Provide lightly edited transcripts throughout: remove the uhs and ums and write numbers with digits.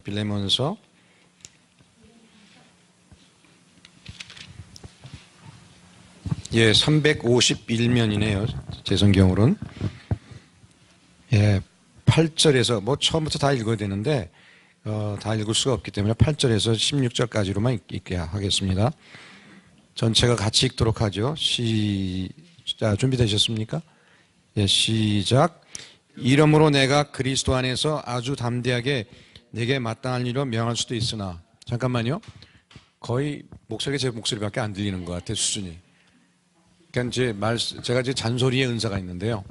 빌레몬서 351면이네요. 제 성경으로는 8절에서 뭐 처음부터 다 읽어야 되는데 다 읽을 수가 없기 때문에 8절에서 16절까지로만 읽게 하겠습니다. 전체가 같이 읽도록 하죠. 준비되셨습니까? 시작. 이러므로 내가 그리스도 안에서 아주 담대하게 내게 마땅한 일로 명할 수도 있으나, 잠깐만요. 거의 목소리가 제 목소리밖에 안 들리는 것 같아요, 수준이. 그러니까 제가 잔소리의 은사가 있는데요.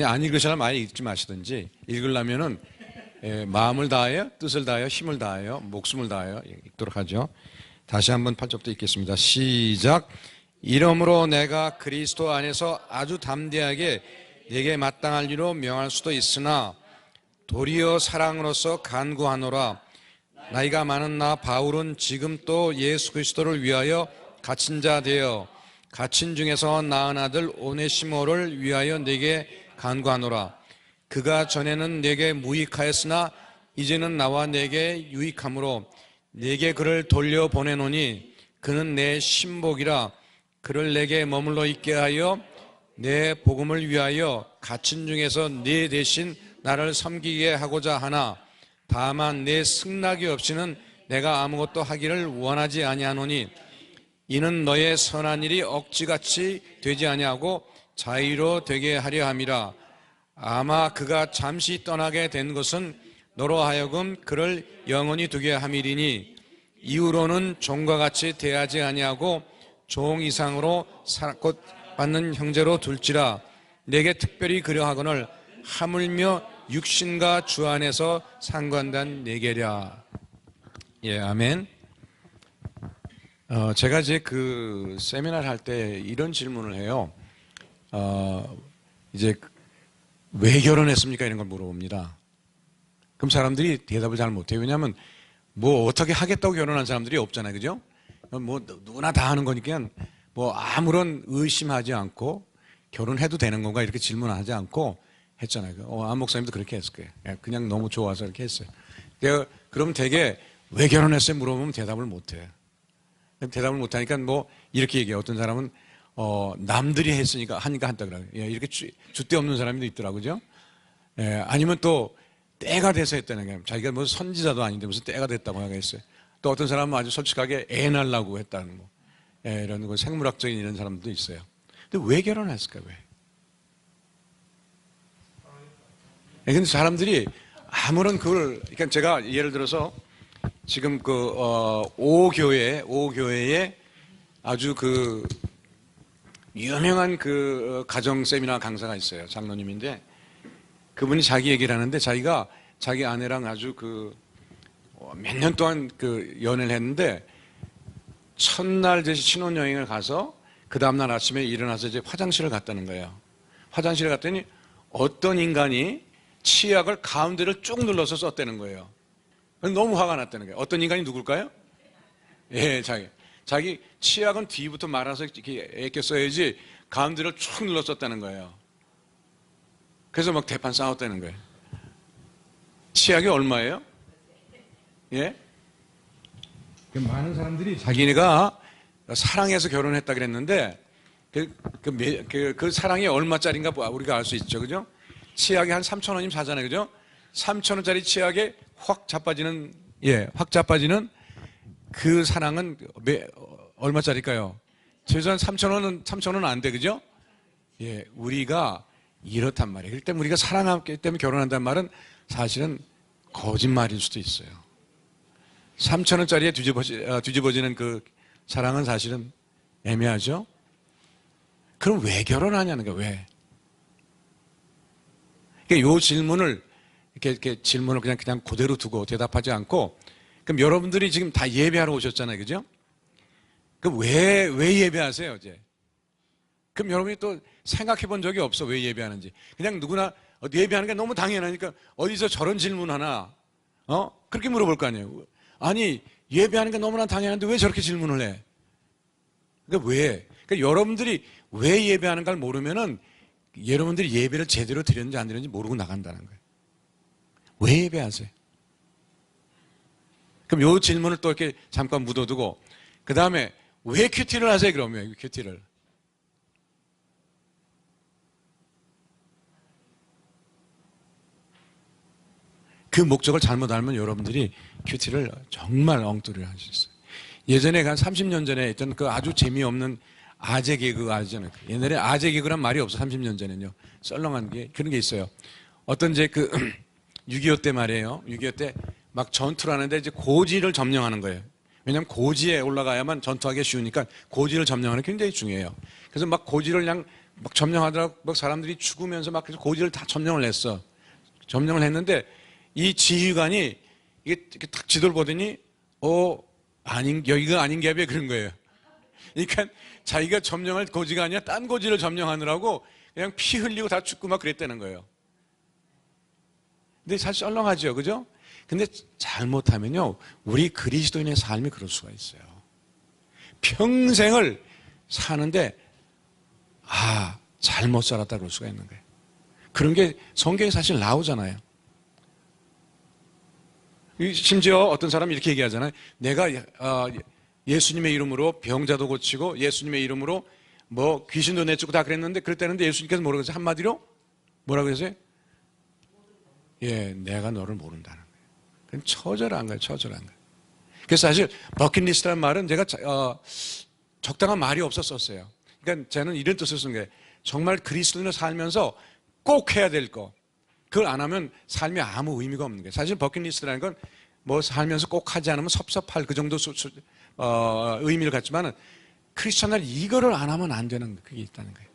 안 읽으시려면 아예 읽지 마시든지, 읽으려면은 마음을 다하여, 뜻을 다하여, 힘을 다하여, 목숨을 다하여 읽도록 하죠. 다시 한번 8절부터 읽겠습니다. 시작. 이러므로 내가 그리스도 안에서 아주 담대하게 내게 마땅할 일로 명할 수도 있으나 도리어 사랑으로서 간구하노라. 나이가 많은 나 바울은 지금 또 예수 그리스도를 위하여 갇힌 자 되어 갇힌 중에서 낳은 아들 오네시모를 위하여 내게 간구하노라. 그가 전에는 내게 무익하였으나 이제는 나와 내게 유익함으로 내게 그를 돌려보내노니 그는 내 신복이라. 그를 내게 머물러 있게 하여 내 복음을 위하여 갇힌 중에서 네 대신 나를 섬기게 하고자 하나, 다만 내 승낙이 없이는 내가 아무것도 하기를 원하지 아니하노니 이는 너의 선한 일이 억지같이 되지 아니하고 자유로 되게 하려 함이라. 아마 그가 잠시 떠나게 된 것은 너로 하여금 그를 영원히 두게 함이리니 이후로는 종과 같이 대하지 아니하고 종 이상으로 곧 받는 형제로 둘지라. 내게 특별히 그려하거늘 하물며 육신과 주 안에서 상관된 내게랴. 아멘. 제가 이제 그 세미나를 할 때 이런 질문을 해요. 이제 왜 결혼했습니까? 이런 걸 물어봅니다. 그럼 사람들이 대답을 잘 못해요. 왜냐하면 뭐 어떻게 하겠다고 결혼한 사람들이 없잖아요. 그죠? 뭐 누구나 다 하는 거니까 뭐 아무런 의심하지 않고 결혼해도 되는 건가 이렇게 질문하지 않고 했잖아요. 안 목사님도 그렇게 했을 거예요. 그냥 너무 좋아서 이렇게 했어요. 그럼 되게 왜 결혼했어요? 물어보면 대답을 못해요. 대답을 못하니까 뭐 이렇게 얘기해요. 어떤 사람은 남들이 했으니까 하니까 한다 그래요. 이렇게 줏대 없는 사람도 있더라고요. 아니면 또 때가 돼서 했다는 거예요. 자기가 뭐 선지자도 아닌데 무슨 때가 됐다고 하겠어요. 또 어떤 사람은 아주 솔직하게 애 낳으려고 했다는 거. 이런 거 생물학적인 이런 사람들도 있어요. 근데 왜 결혼했을까? 왜? 근데 사람들이 아무런 그러니까 제가 예를 들어서 지금 오교회에 아주 유명한 가정 세미나 강사가 있어요. 장로님인데 그분이 자기 얘기를 하는데 자기가 자기 아내랑 아주 몇 년 동안 연애를 했는데 첫날 이제 신혼여행을 가서 그 다음날 아침에 일어나서 이제 화장실을 갔다는 거예요. 화장실에 갔더니 어떤 인간이 치약을 가운데를 쭉 눌러서 썼다는 거예요. 너무 화가 났다는 거예요. 어떤 인간이 누굴까요? 자기 치약은 뒤부터 말아서 이렇게 애껴 써야지 가운데를 쭉 눌러 썼다는 거예요. 그래서 막 대판 싸웠다는 거예요. 치약이 얼마예요? 많은 사람들이 자기네가 사랑해서 결혼했다 그랬는데 그 사랑이 얼마짜리인가 우리가 알 수 있죠. 그죠? 치약이 한 3,000원이면 사잖아요. 그죠? 3,000원짜리 치약에 확 자빠지는 그 사랑은 얼마짜리일까요? 최소한 3,000원은 안 돼. 그죠? 우리가 이렇단 말이에요. 그렇기 때문에 우리가 사랑하기 때문에 결혼한다는 말은 사실은 거짓말일 수도 있어요. 3,000원짜리에 뒤집어지는 그 사랑은 사실은 애매하죠? 그럼 왜 결혼하냐는 거예요, 왜? 그러니까 요 질문을, 이렇게 질문을 그냥 그대로 두고 대답하지 않고, 그럼 여러분들이 지금 다 예배하러 오셨잖아요, 그죠? 그럼 왜 예배하세요, 이제? 그럼 여러분이 또 생각해 본 적이 없어, 왜 예배하는지. 그냥 누구나 예배하는 게 너무 당연하니까 어디서 저런 질문 하나, 그렇게 물어볼 거 아니에요. 아니, 예배하는 게 너무나 당연한데 왜 저렇게 질문을 해? 그러니까 왜? 그러니까 여러분들이 왜 예배하는가를 모르면은 여러분들이 예배를 제대로 드렸는지 안 드렸는지 모르고 나간다는 거예요. 왜 예배하세요? 그럼 요 질문을 또 이렇게 잠깐 묻어두고, 그 다음에 왜 큐티를 하세요, 그러면? 큐티를. 그 목적을 잘못 알면 여러분들이 큐티를 정말 엉터리를 할 수 있어요. 예전에 한 30년 전에 있던 그 아주 재미없는 아재 개그 아시잖아요. 옛날에 아재 개그란 말이 없어, 30년 전에는요. 썰렁한 게, 그런 게 있어요. 어떤 이제 그 6.25 때 말이에요. 6.25 때 막 전투를 하는데 이제 고지를 점령하는 거예요. 왜냐하면 고지에 올라가야만 전투하기 쉬우니까 고지를 점령하는 게 굉장히 중요해요. 그래서 막 고지를 그냥 막 점령하더라고, 막 사람들이 죽으면서 막 그래서 고지를 다 점령을 했어. 점령을 했는데 이 지휘관이 이게 딱 지도를 보더니, 여기가 아닌 게 그런 거예요. 그러니까 자기가 점령할 고지가 아니라 딴 고지를 점령하느라고 그냥 피 흘리고 다 죽고 막 그랬다는 거예요. 근데 사실 썰렁하죠, 그죠? 근데 잘못하면요, 우리 그리스도인의 삶이 그럴 수가 있어요. 평생을 사는데, 잘못 살았다 그럴 수가 있는 거예요. 그런 게 성경에 사실 나오잖아요. 심지어 어떤 사람이 이렇게 얘기하잖아요. 내가 예수님의 이름으로 병자도 고치고 예수님의 이름으로 뭐 귀신도 내쫓고 다 그랬는데, 그랬다는데 예수님께서 뭐라고 했어요? 한마디로 뭐라고 했어요? 내가 너를 모른다는 거예요. 그건 처절한 거예요. 처절한 거예요. 그래서 사실 버킷리스트라는 말은 제가 적당한 말이 없었어요. 그러니까 저는 이런 뜻을 쓴 거예요. 정말 그리스도인으로 살면서 꼭 해야 될 거, 그걸 안 하면 삶에 아무 의미가 없는 거예요. 사실 버킷리스트라는 건 뭐 살면서 꼭 하지 않으면 섭섭할 그 정도 의미를 갖지만은, 크리스천은 이거를 안 하면 안 되는 그게 있다는 거예요.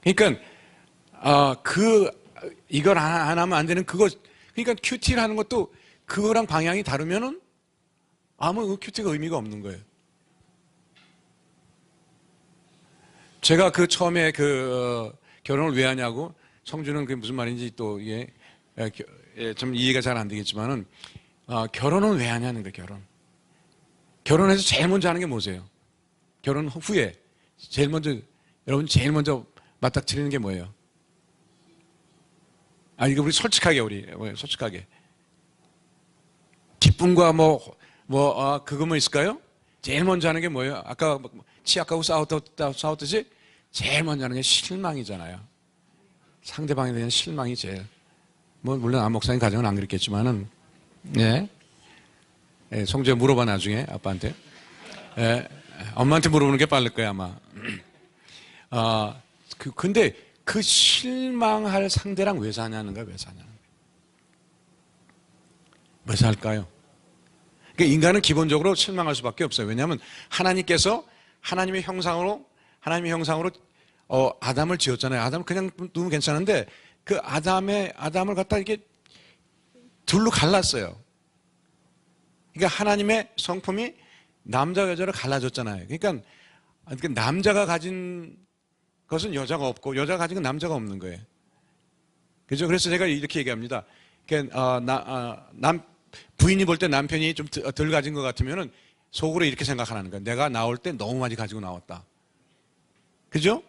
그러니까 이걸 안 하면 안 되는 그거. 그러니까 큐티를 하는 것도 그거랑 방향이 다르면은 아무 큐티가 의미가 없는 거예요. 제가 처음에 결혼을 왜 하냐고, 성주는 그게 무슨 말인지 또 이게 좀 이해가 잘 안 되겠지만은, 결혼은 왜 하냐는 거예요. 결혼해서 제일 먼저 하는 게 뭐세요? 결혼 후에 여러분 제일 먼저 맞닥뜨리는 게 뭐예요? 이거 우리 솔직하게 기쁨과 그거 뭐 있을까요? 제일 먼저 하는 게 뭐예요? 아까 치약하고 싸웠듯이 제일 먼저 하는 게 실망이잖아요. 상대방에 대한 실망이 제일. 물론 안 목사님 가정은 안 그랬겠지만은, 성주에 물어봐, 나중에 아빠한테. 엄마한테 물어보는 게 빠를 거야, 아마. 근데 그 실망할 상대랑 왜 사냐는 거야, 왜 사냐는 거야. 왜 살까요? 그러니까 인간은 기본적으로 실망할 수밖에 없어요. 왜냐하면 하나님의 형상으로 아담을 지었잖아요. 아담을 그냥 두면 괜찮은데, 그 아담을 갖다 이렇게 둘로 갈랐어요. 그러니까 하나님의 성품이 남자와 여자를 갈라줬잖아요. 그러니까 남자가 가진 것은 여자가 없고, 여자가 가진 건 남자가 없는 거예요. 그죠? 그래서 제가 이렇게 얘기합니다. 부인이 볼 때 남편이 좀 덜 가진 것 같으면은 속으로 이렇게 생각하는 거예요. 내가 나올 때 너무 많이 가지고 나왔다. 그죠?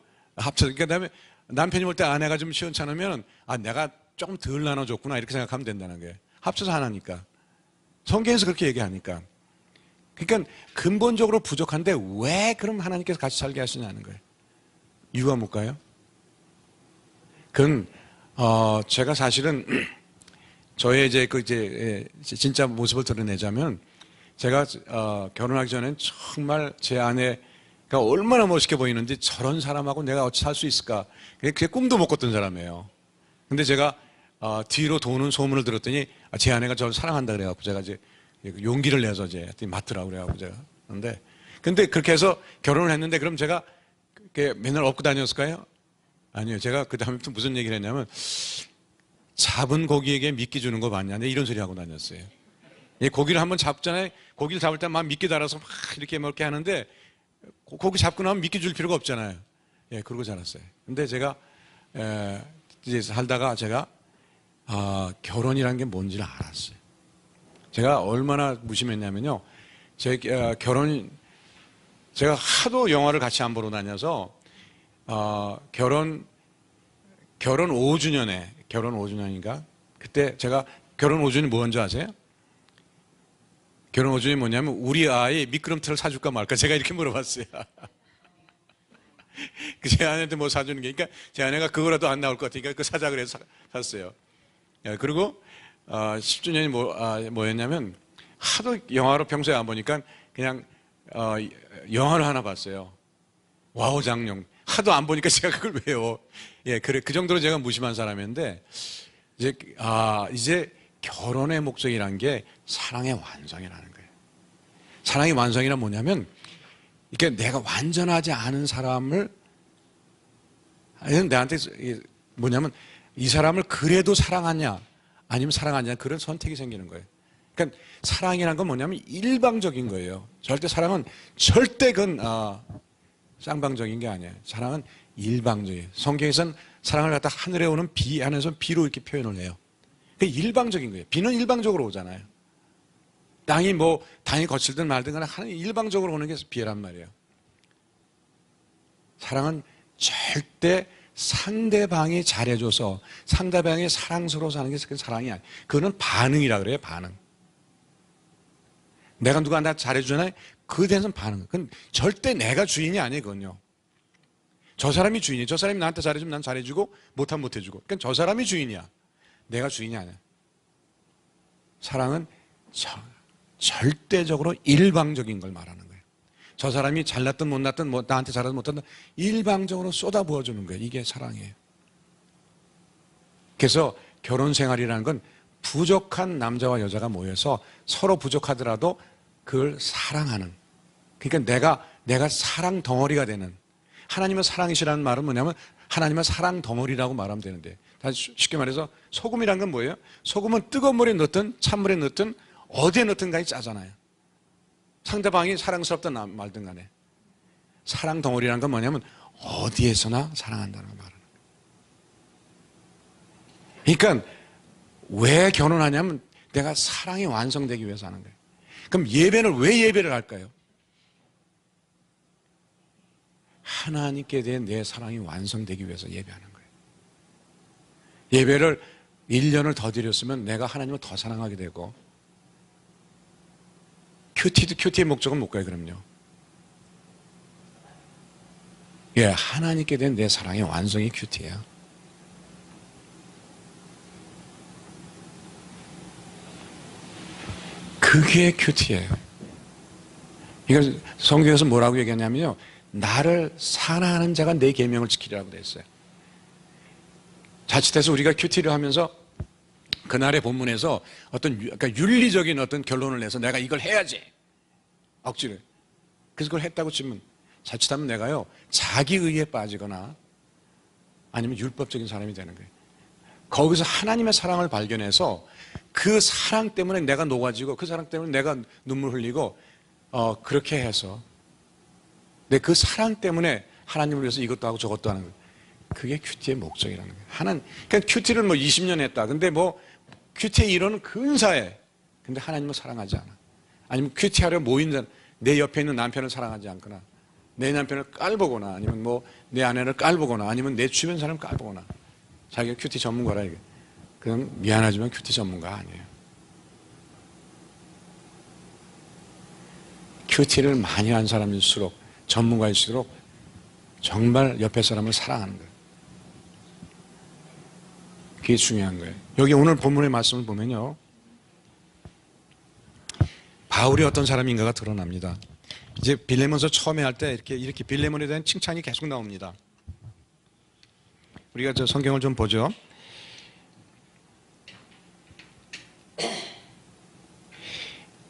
그다음에 남편이 볼 때 아내가 좀 시원찮으면, 내가 조금 덜 나눠줬구나, 이렇게 생각하면 된다는 거예요. 합쳐서 하나니까. 성경에서 그렇게 얘기하니까. 그러니까 근본적으로 부족한데 왜 그럼 하나님께서 같이 살게 하시냐는 거예요. 이유가 뭘까요? 그건 제가 사실은 저의 진짜 모습을 드러내자면, 제가 결혼하기 전엔 정말 제 아내가 얼마나 멋있게 보이는지, 저런 사람하고 내가 어찌 살 수 있을까, 그게 꿈도 못 꿨던 사람이에요. 근데 제가 뒤로 도는 소문을 들었더니 제 아내가 저를 사랑한다 그래갖고 제가 이제 용기를 내서 이제 맞더라고 그래갖고 제가. 근데 그렇게 해서 결혼을 했는데, 그럼 제가 맨날 업고 다녔을까요? 아니요. 제가 그 다음부터 무슨 얘기를 했냐면, 잡은 고기에게 미끼 주는 거 맞냐, 이런 소리 하고 다녔어요. 고기를 한번 잡잖아요. 고기를 잡을 때 막 미끼 달아서 막 이렇게 하는데, 고기 잡고 나면 미끼 줄 필요가 없잖아요. 그러고 자랐어요. 근데 제가 이제 살다가 제가 결혼이라는 게 뭔지를 알았어요. 제가 얼마나 무심했냐면요, 제가 하도 영화를 같이 안 보러 다녀서 결혼 5주년인가 그때 제가 결혼 5주년이 뭔지 아세요? 결혼 5주년이 뭐냐면 우리 아이 미끄럼틀을 사줄까 말까 제가 이렇게 물어봤어요. 제 아내한테 뭐 사주는 게, 그러니까 제 아내가 그거라도 안 나올 것 같으니까 그 사자 그래서 샀어요. 그리고 10주년이 뭐였냐면 하도 영화로 평소에 안 보니까 그냥 영화를 하나 봤어요. 와우 장룡. 하도 안 보니까 제가 그걸 외워. 그래 그 정도로 제가 무심한 사람이었는데 이제 결혼의 목적이란 게 사랑의 완성이라는 거예요. 사랑의 완성이란 뭐냐면 이게 내가 완전하지 않은 사람을 내한테 뭐냐면 이 사람을 그래도 사랑하냐 아니면 사랑하냐 그런 선택이 생기는 거예요. 그러니까 사랑이란 건 뭐냐면 일방적인 거예요. 사랑은 절대 그건 쌍방적인 게 아니에요. 사랑은 일방적이에요. 성경에서는 사랑을 갖다 하늘에 오는 비 안에서 비로 이렇게 표현을 해요. 그게 일방적인 거예요. 비는 일방적으로 오잖아요. 땅이 거칠든 말든 간에 하늘 일방적으로 오는 게 비란 말이에요. 사랑은 절대 상대방이 잘해줘서 상대방이 사랑스러워서 하는 게 사랑이 아니에요. 그거는 반응이라 그래요. 반응. 내가 누가 나 잘해주잖아요. 그에 대해서는 반응. 그건 절대 내가 주인이 아니에요. 그건요. 저 사람이 주인이에요. 저 사람이 나한테 잘해주면 난 잘해주고 못하면 못해주고. 그러니까 저 사람이 주인이야. 내가 주인이 아니야. 사랑은 절대적으로 일방적인 걸 말하는 거예요. 저 사람이 잘났든 못났든 나한테 잘하든 못하든 일방적으로 쏟아부어주는 거예요. 이게 사랑이에요. 그래서 결혼 생활이라는 건 부족한 남자와 여자가 모여서 서로 부족하더라도 그걸 사랑하는, 그러니까 내가 사랑 덩어리가 되는, 하나님은 사랑이시라는 말은 뭐냐면 하나님은 사랑 덩어리라고 말하면 되는데, 다시 쉽게 말해서 소금이란 건 뭐예요? 소금은 뜨거운 물에 넣든 찬물에 넣든 어디에 넣든 간에 짜잖아요. 상대방이 사랑스럽든 말든 간에. 사랑 덩어리란 건 뭐냐면 어디에서나 사랑한다는 걸 말하는 거예요. 그러니까 왜 결혼하냐면 내가 사랑이 완성되기 위해서 하는 거예요. 그럼 예배는 왜 예배를 할까요? 하나님께 대한 내 사랑이 완성되기 위해서 예배하는 거예요. 예배를 1년을 더 드렸으면 내가 하나님을 더 사랑하게 되고, 큐티의 목적은 못 가요. 그럼요. 하나님께 대한 내 사랑의 완성이 큐티예요. 그게 큐티예요. 이걸 성경에서 뭐라고 얘기하냐면요, 나를 사랑하는 자가 내 계명을 지키리라고 되어 있어요. 자칫해서 우리가 큐티를 하면서 그날의 본문에서 그러니까 윤리적인 어떤 결론을 내서 내가 이걸 해야지 억지로, 그래서 그걸 했다고 치면 자칫하면 내가요 자기 의에 빠지거나 아니면 율법적인 사람이 되는 거예요. 거기서 하나님의 사랑을 발견해서 그 사랑 때문에 내가 녹아지고 그 사랑 때문에 내가 눈물 흘리고 그렇게 해서 내 그 사랑 때문에 하나님을 위해서 이것도 하고 저것도 하는 거예요. 그게 큐티의 목적이라는 거예요. 그러니까 큐티를 20년 했다. 근데 큐티의 이론은 근사해. 근데 하나님을 사랑하지 않아. 아니면 큐티하려 모인 내 옆에 있는 남편을 사랑하지 않거나, 내 남편을 깔보거나, 아니면 내 아내를 깔보거나, 아니면 내 주변 사람을 깔보거나, 자기가 큐티 전문가라 이게. 그럼 미안하지만 큐티 전문가 아니에요. 큐티를 많이 한 사람일수록, 전문가일수록 정말 옆에 사람을 사랑하는 거예요. 그게 중요한 거예요. 여기 오늘 본문의 말씀을 보면요, 바울이 어떤 사람인가가 드러납니다. 이제 빌레몬서 처음에 할 때 이렇게 빌레몬에 대한 칭찬이 계속 나옵니다. 우리가 저 성경을 좀 보죠.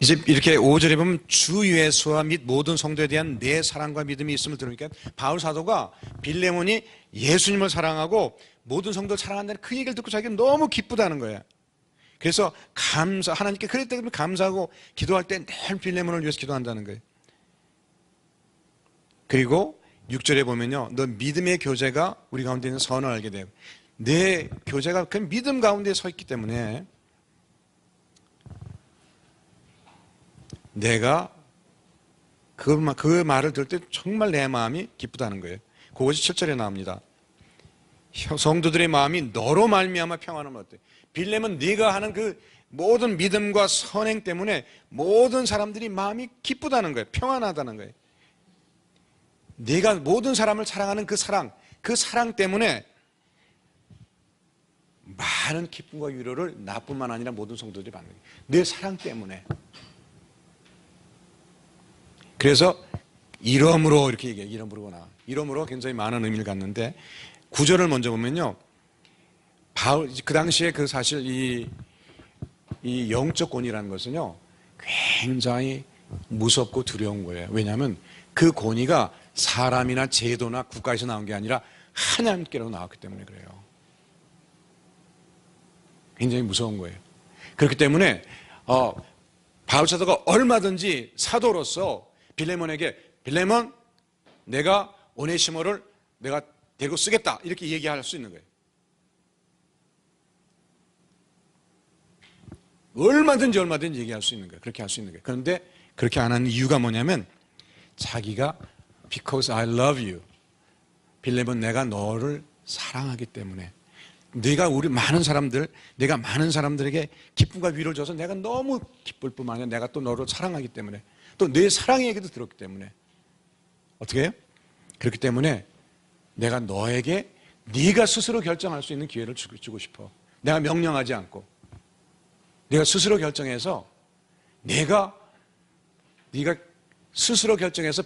이제 이렇게 5절에 보면 주 예수와 및 모든 성도에 대한 내 사랑과 믿음이 있음을 들으니까 바울 사도가 빌레몬이 예수님을 사랑하고 모든 성도를 사랑한다는 그 얘기를 듣고 자기가 너무 기쁘다는 거예요. 그래서 하나님께 그랬기 때문에 감사하고 기도할 때 늘 빌레몬을 위해서 기도한다는 거예요. 그리고 6절에 보면요, 너 믿음의 교제가 우리 가운데 있는 선을 알게 돼요. 내 교제가 그 믿음 가운데 서 있기 때문에 내가 그 말을 들을 때 정말 내 마음이 기쁘다는 거예요. 그것이 7절에 나옵니다. 성도들의 마음이 너로 말미암아 평안하면 어때? 빌레몬 네가 하는 그 모든 믿음과 선행 때문에 모든 사람들이 마음이 기쁘다는 거예요. 평안하다는 거예요. 내가 모든 사람을 사랑하는 그 사랑 때문에 많은 기쁨과 위로를 나뿐만 아니라 모든 성도들이 받는 거예요. 내 사랑 때문에. 그래서 이러므로 이렇게 얘기해요. 이러므로구나. 이러므로 굉장히 많은 의미를 갖는데, 구절을 먼저 보면요, 바울, 그 당시에 그 사실 이 영적 권위라는 것은요 굉장히 무섭고 두려운 거예요. 왜냐하면 그 권위가 사람이나 제도나 국가에서 나온 게 아니라 하나님께로 나왔기 때문에 그래요. 굉장히 무서운 거예요. 그렇기 때문에 바울 사도가 얼마든지 사도로서 빌레몬에게, 빌레몬, 내가 오네시모를 내가 데리고 쓰겠다, 이렇게 얘기할 수 있는 거예요. 얼마든지 얘기할 수 있는 거예요. 그렇게 할 수 있는 거예요. 그런데 그렇게 안 하는 이유가 뭐냐면, 자기가 because I love you, 빌레몬, 내가 너를 사랑하기 때문에, 내가 많은 사람들에게 기쁨과 위로를 줘서 내가 너무 기쁠 뿐만 아니라 내가 또 너를 사랑하기 때문에, 또 내 사랑의 얘기도 들었기 때문에, 어떻게 해요? 그렇기 때문에 내가 너에게 네가 스스로 결정할 수 있는 기회를 주고 싶어. 내가 명령하지 않고 네가 스스로 결정해서, 네가 스스로 결정해서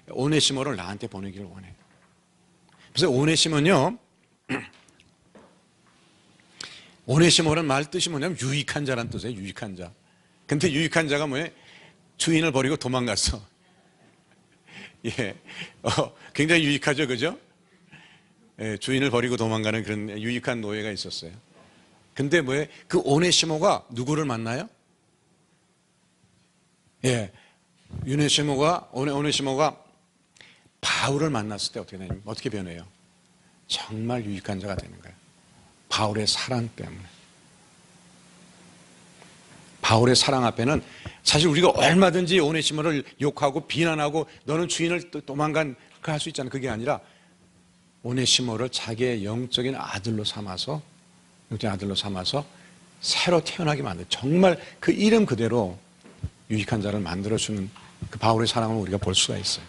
오네시모를 나한테 보내기를 원해. 그래서 오네시모는요, 오네시모는 말 뜻이 뭐냐면 유익한 자란 뜻이에요. 유익한 자. 근데 유익한 자가 뭐예요? 주인을 버리고 도망갔어. 예, 굉장히 유익하죠, 그죠? 예, 주인을 버리고 도망가는 그런 유익한 노예가 있었어요. 근데 뭐예요? 그 오네시모가 누구를 만나요? 예, 오네시모가 바울을 만났을 때 어떻게 되냐면, 어떻게 변해요? 정말 유익한 자가 되는 거예요. 바울의 사랑 때문에. 바울의 사랑 앞에는 사실 우리가 얼마든지 오네시모를 욕하고 비난하고 너는 주인을 도망간, 그 할 수 있잖아요. 그게 아니라 오네시모를 자기의 영적인 아들로 삼아서 새로 태어나게 만들어, 정말 그 이름 그대로 유익한 자를 만들어주는 그 바울의 사랑을 우리가 볼 수가 있어요.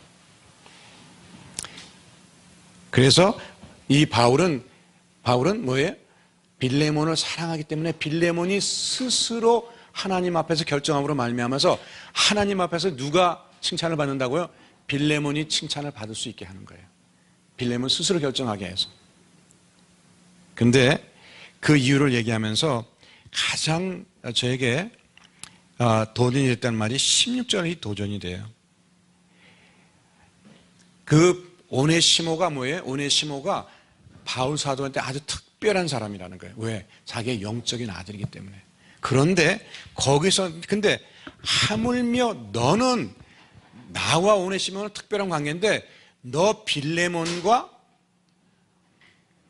그래서 이 바울은 뭐예요? 빌레몬을 사랑하기 때문에 빌레몬이 스스로 하나님 앞에서 결정함으로 말미암아서, 하나님 앞에서 누가 칭찬을 받는다고요? 빌레몬이 칭찬을 받을 수 있게 하는 거예요. 빌레몬 스스로 결정하게 해서. 근데 그 이유를 얘기하면서 가장 저에게 도전이 됐다는 말이 16절이 도전이 돼요. 그 오네시모가 뭐예요? 오네시모가 바울 사도한테 아주 특별한 사람이라는 거예요. 왜? 자기의 영적인 아들이기 때문에. 그런데 거기서, 근데 하물며 너는, 나와 오네시모는 특별한 관계인데 너 빌레몬과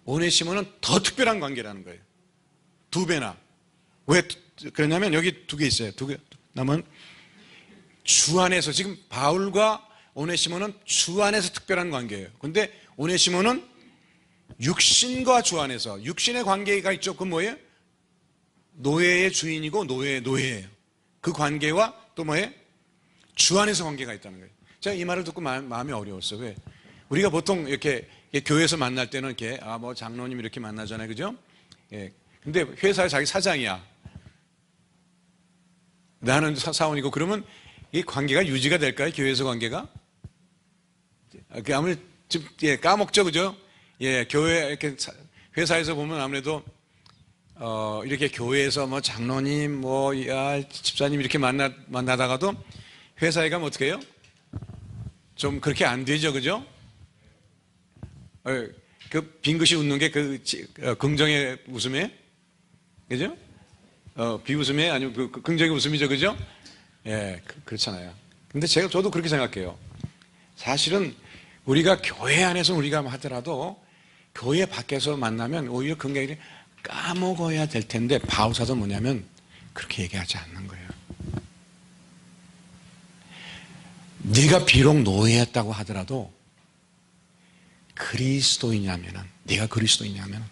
오네시모는 더 특별한 관계라는 거예요. 2배나. 왜 그러냐면 여기 2개 있어요. 2개. 남은 주 안에서, 지금 바울과 오네시모는 주 안에서 특별한 관계예요. 근데 오네시모는 육신과 주 안에서, 육신의 관계가 있죠. 그 뭐예요? 노예의 주인이고 노예예요. 그 관계와 또 뭐예요? 주 안에서 관계가 있다는 거예요. 제가 이 말을 듣고 마음이 어려웠어요. 왜? 우리가 보통 이렇게 교회에서 만날 때는 이렇게 뭐 장로님 이렇게 만나잖아요, 그죠? 예. 근데 회사에 자기 사장이야. 나는 사원이고, 그러면 이 관계가 유지가 될까요? 교회에서 관계가? 아무래도 좀 까먹죠, 그죠? 예, 교회 이렇게 회사에서 보면 아무래도 이렇게 교회에서 뭐 장로님, 집사님 이렇게 만나다가도 회사에 가면 어떻게 해요? 좀 그렇게 안 되죠, 그죠? 그 빙긋이 웃는 게 긍정의 웃음이에요? 그죠? 비웃음이 아니면 그 긍정의 웃음이죠, 그죠? 예, 그렇잖아요. 근데 저도 그렇게 생각해요. 사실은 우리가 교회 안에서 우리가 하더라도 교회 밖에서 만나면 오히려 굉장히 까먹어야 될 텐데, 바울사도 뭐냐면 그렇게 얘기하지 않는 거예요. 네가 비록 노예였다고 하더라도 네가 그리스도이냐면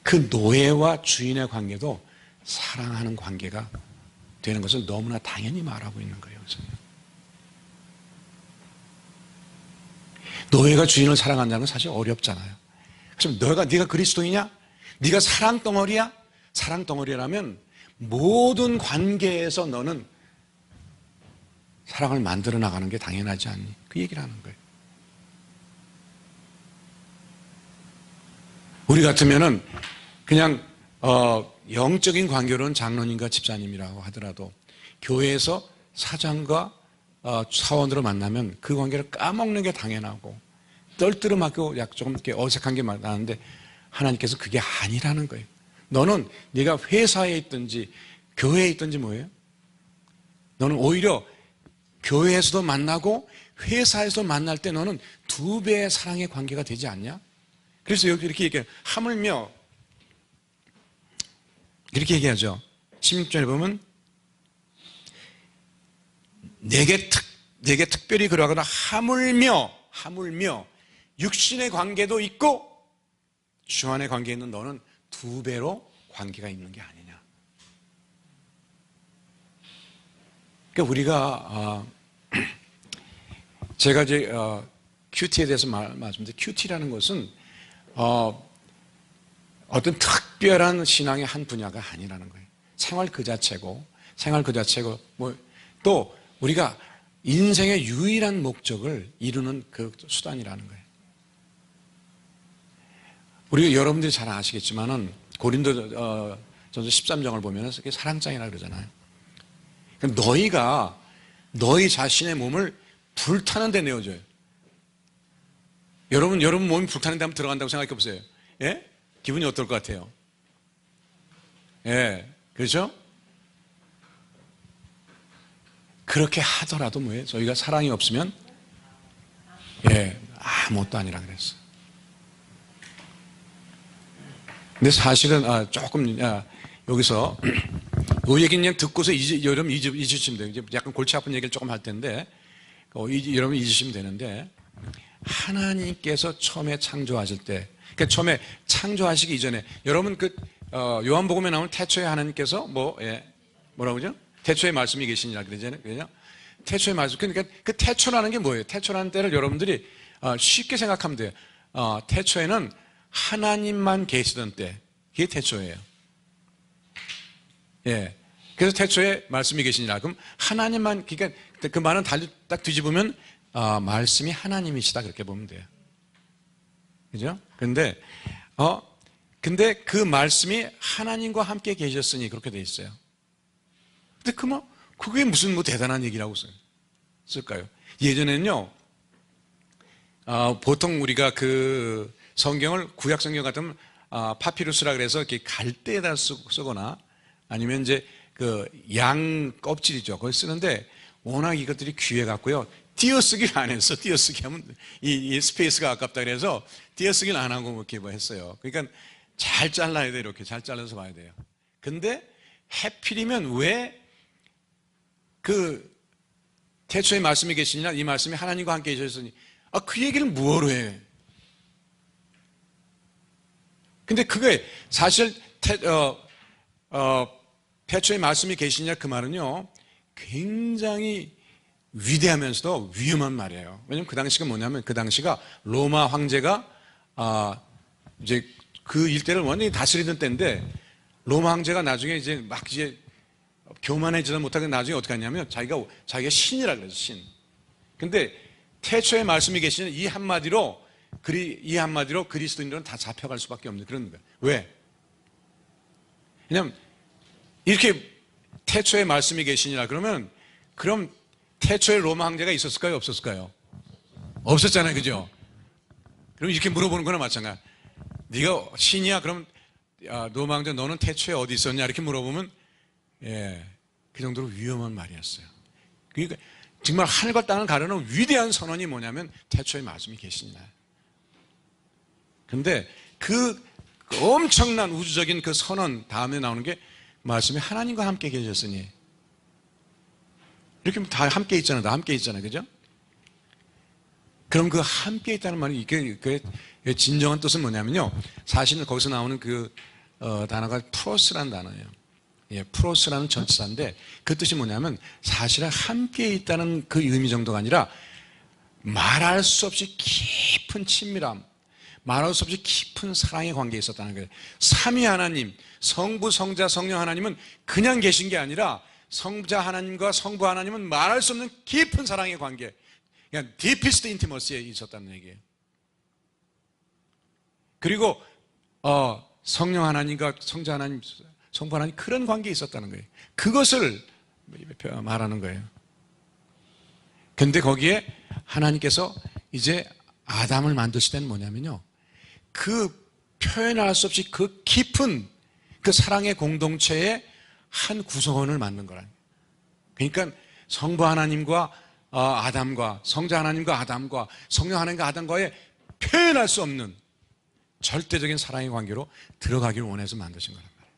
그 노예와 주인의 관계도 사랑하는 관계가 되는 것을 너무나 당연히 말하고 있는 거예요. 여기서는. 노예가 주인을 사랑한다는 건 사실 어렵잖아요. 그래서 네가 그리스도이냐? 네가 사랑덩어리야? 사랑덩어리라면 모든 관계에서 너는 사랑을 만들어 나가는 게 당연하지 않니? 그 얘기를 하는 거예요. 우리 같으면은 그냥 영적인 관계로는 장로님과 집사님이라고 하더라도 교회에서 사장과 사원으로 만나면 그 관계를 까먹는 게 당연하고 떨뜨름하고 조금 이렇게 어색한 게 많았는데 하나님께서 그게 아니라는 거예요. 너는 네가 회사에 있든지 교회에 있든지 뭐예요? 너는 오히려 교회에서도 만나고 회사에서도 만날 때 너는 2배의 사랑의 관계가 되지 않냐? 그래서 여기 이렇게 얘기해요. 하물며 이렇게 얘기하죠. 16절에 보면 내게 특별히 그러하거나 하물며 육신의 관계도 있고 주 안의 관계에 있는 너는 2배로 관계가 있는 게 아니냐. 그러니까 우리가 제가 이제 큐티에 대해서 말씀드렸는데 큐티라는 것은 어떤 특별한 신앙의 한 분야가 아니라는 거예요. 생활 그 자체고 뭐 또 우리가 인생의 유일한 목적을 이루는 그 수단이라는 거예요. 우리가 여러분들이 잘 아시겠지만은 고린도전서 13장을 보면 그게 사랑장이라고 그러잖아요. 너희가 너희 자신의 몸을 불타는 데 내어줘요. 여러분 몸이 불타는 데 한번 들어간다고 생각해 보세요. 예? 기분이 어떨 것 같아요? 예, 그렇죠? 그렇게 하더라도 뭐예요? 저희가 사랑이 없으면 예, 아무것도 아니라 그랬어요. 근데 사실은 조금 여기서 이 얘기는 그냥 듣고서 여러분 잊으시면 돼요. 이제 약간 골치 아픈 얘기를 조금 할 텐데 여러분 잊으시면 되는데 하나님께서 처음에 창조하실 때, 그러니까 처음에 창조하시기 이전에 여러분 요한복음에 나오는 태초에 하나님께서 뭐라고 그러죠? 태초에 말씀이 계시니라 그러잖아요. 태초의 말씀. 그러니까 그 태초라는 게 뭐예요? 태초라는 때를 여러분들이 쉽게 생각하면 돼요. 태초에는 하나님만 계시던 때, 그게 태초예요. 예. 그래서 태초에 말씀이 계시니라. 그럼 하나님만, 그러니까 그 말은 딱 뒤집으면 말씀이 하나님이시다 그렇게 보면 돼요. 그죠? 근데 그 말씀이 하나님과 함께 계셨으니 그렇게 돼 있어요. 근데 그게 무슨 대단한 얘기라고 쓸까요? 예전에는요, 보통 우리가 그 성경을 구약 성경 같으면 파피루스라 그래서 이렇게 갈대에다 쓰거나 아니면 이제 그 양 껍질이죠. 그걸 쓰는데 워낙 이것들이 귀해 갖고요. 띄어쓰기를 안 했어. 띄어쓰기 하면 이 스페이스가 아깝다 그래서 띄어쓰기를 안 하고 이렇게 했어요. 그러니까 잘 잘라야 돼요. 이렇게 잘 잘라서 봐야 돼요. 근데 해필이면 왜 그 태초에 말씀이 계시냐? 이 말씀이 하나님과 함께 계셨으니 그 얘기를 뭐로 해? 근데 그게 사실 태초에 말씀이 계시냐 그 말은요 굉장히 위대하면서도 위험한 말이에요. 왜냐면 그 당시가 뭐냐면 그 당시가 로마 황제가 이제 그 일대를 완전히 다스리던 때인데 로마 황제가 나중에 이제 교만해지다 못하게 나중에 어떻게 하냐면 자기가 신이라 그래서 신. 근데 태초에 말씀이 계시는 이 한마디로 그리스도인들은 다 잡혀갈 수밖에 없는 그런 거예요. 왜? 왜냐면 이렇게 태초에 말씀이 계시니라 그러면 그럼 태초에 로마 황제가 있었을까요? 없었을까요? 없었잖아요. 그죠? 그럼 이렇게 물어보는 거나 마찬가지. 네가 신이야? 그럼 로마 황제 너는 태초에 어디 있었냐? 이렇게 물어보면 그 정도로 위험한 말이었어요. 그러니까 정말 하늘과 땅을 가르는 위대한 선언이 뭐냐면 태초에 말씀이 계시냐. 근데 그 엄청난 우주적인 그 선언 다음에 나오는 게 말씀이 하나님과 함께 계셨으니 이렇게 다 함께 있잖아요. 다 함께 있잖아요. 그죠? 그럼 그 함께 있다는 말이 이게 진정한 뜻은 뭐냐면요. 사실은 거기서 나오는 그 단어가 프로스라는 단어예요. 예, 프로스라는 전치사인데 그 뜻이 뭐냐면 사실은 함께 있다는 그 의미 정도가 아니라 말할 수 없이 깊은 친밀함, 말할 수 없이 깊은 사랑의 관계에 있었다는 거예요. 삼위 하나님, 성부, 성자, 성령 하나님은 그냥 계신 게 아니라 성자 하나님과 성부 하나님은 말할 수 없는 깊은 사랑의 관계, 그냥 deepest intimacy에 있었다는 얘기예요. 그리고 성령 하나님과 성자 하나님, 성부 하나님 그런 관계에 있었다는 거예요. 그것을 말하는 거예요. 근데 거기에 하나님께서 이제 아담을 만드실 때는 뭐냐면요, 그 표현할 수 없이 그 깊은 그 사랑의 공동체의 한 구성원을 만든 거라는 거예요. 그러니까 성부 하나님과 아담과 성자 하나님과 아담과 성령 하나님과 아담과의 표현할 수 없는 절대적인 사랑의 관계로 들어가기를 원해서 만드신 거란 말이에요.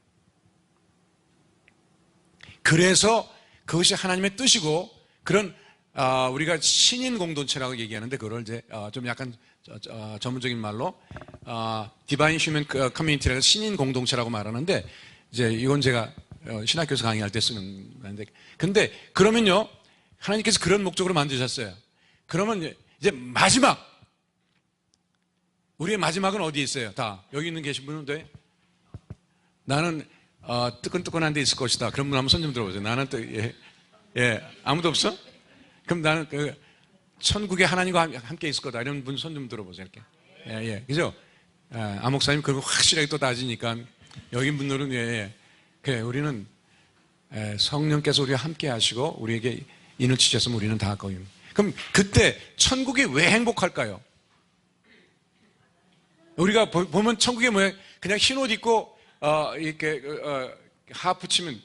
그래서 그것이 하나님의 뜻이고, 그런 우리가 신인 공동체라고 얘기하는데, 그걸 이제 좀 약간 전문적인 말로 디바인 휴먼 커뮤니티라고 신인 공동체라고 말하는데, 이제 이건 제가 신학교에서 강의할 때 쓰는 건데, 근데 그러면요, 하나님께서 그런 목적으로 만드셨어요. 그러면 이제 마지막, 우리의 마지막은 어디에 있어요? 다 여기 있는 계신 분은 돼? 나는 뜨끈뜨끈한 데 있을 것이다. 그런 분 한번 손 좀 들어보세요. 나는 또 아무도 없어? 그럼 나는 그 천국에 하나님과 함께 있을 거다. 이런 분 손 좀 들어보세요. 이렇게. 그죠? 안 목사님 그거 확실하게 또 따지니까 여기 분들은 그래, 우리는 성령께서 우리와 함께 하시고 우리에게 인을 치셨으면 우리는 다 거기. 그럼 그때 천국이 왜 행복할까요? 우리가 보면 천국에 뭐야? 그냥 흰 옷 입고 이렇게 하프 치면,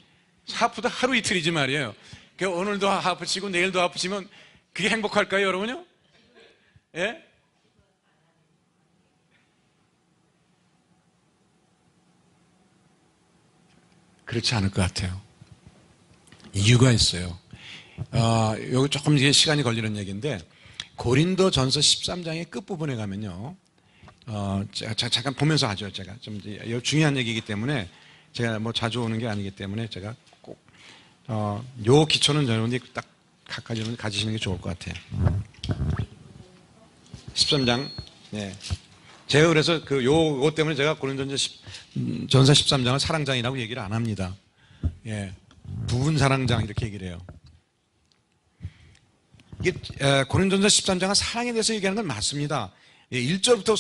하프도 하루 이틀이지 말이에요. 오늘도 하프 치고 내일도 하프 치면 그게 행복할까요, 여러분요? 예? 그렇지 않을 것 같아요. 이유가 있어요. 여기 조금 이게 시간이 걸리는 얘기인데, 고린도 전서 13장의 끝부분에 가면요, 잠깐 보면서 하죠. 제가 좀 중요한 얘기이기 때문에, 제가 뭐 자주 오는 게 아니기 때문에 제가 꼭 요 기초는 여러분들이 딱 가지시는 게 좋을 것 같아요. 13장. 네. 제가 그래서 요거 때문에 제가 고린도전서 13장을 사랑장이라고 얘기를 안 합니다. 예. 부분 사랑장 이렇게 얘기를 해요. 이게 고린도전서 13장은 사랑에 대해서 얘기하는 건 맞습니다. 1절부터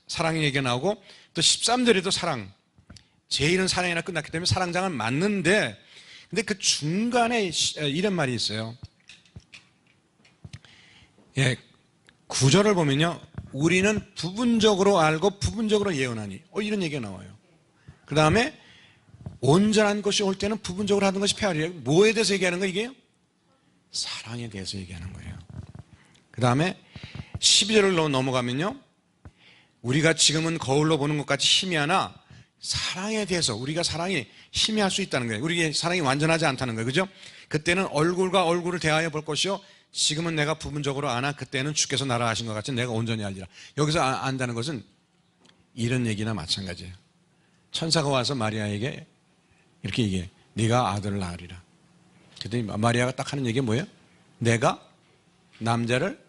사랑의 얘기가 나오고, 또 13절에도 사랑, 제1은 사랑이나 끝났기 때문에 사랑장은 맞는데, 근데 그 중간에 이런 말이 있어요. 9절을 보면요, 우리는 부분적으로 알고 부분적으로 예언하니, 이런 얘기가 나와요. 그 다음에 온전한 것이 올 때는 부분적으로 하는 것이 폐하리라. 뭐에 대해서 얘기하는 거예요, 이게요? 사랑에 대해서 얘기하는 거예요. 그 다음에 12절로 넘어가면요, 우리가 지금은 거울로 보는 것 같이 희미하나 사랑에 대해서, 우리가 사랑이 희미할 수 있다는 거예요. 우리의 사랑이 완전하지 않다는 거예요. 그죠? 그때는 얼굴과 얼굴을 대하여 볼 것이요, 지금은 내가 부분적으로 아나 그때는 주께서 나라 하신 것 같이 내가 온전히 알리라. 여기서 안다는 것은 이런 얘기나 마찬가지예요. 천사가 와서 마리아에게 이렇게 얘기해. 네가 아들을 낳으리라. 그랬더니 마리아가 딱 하는 얘기가 뭐예요? 내가 남자를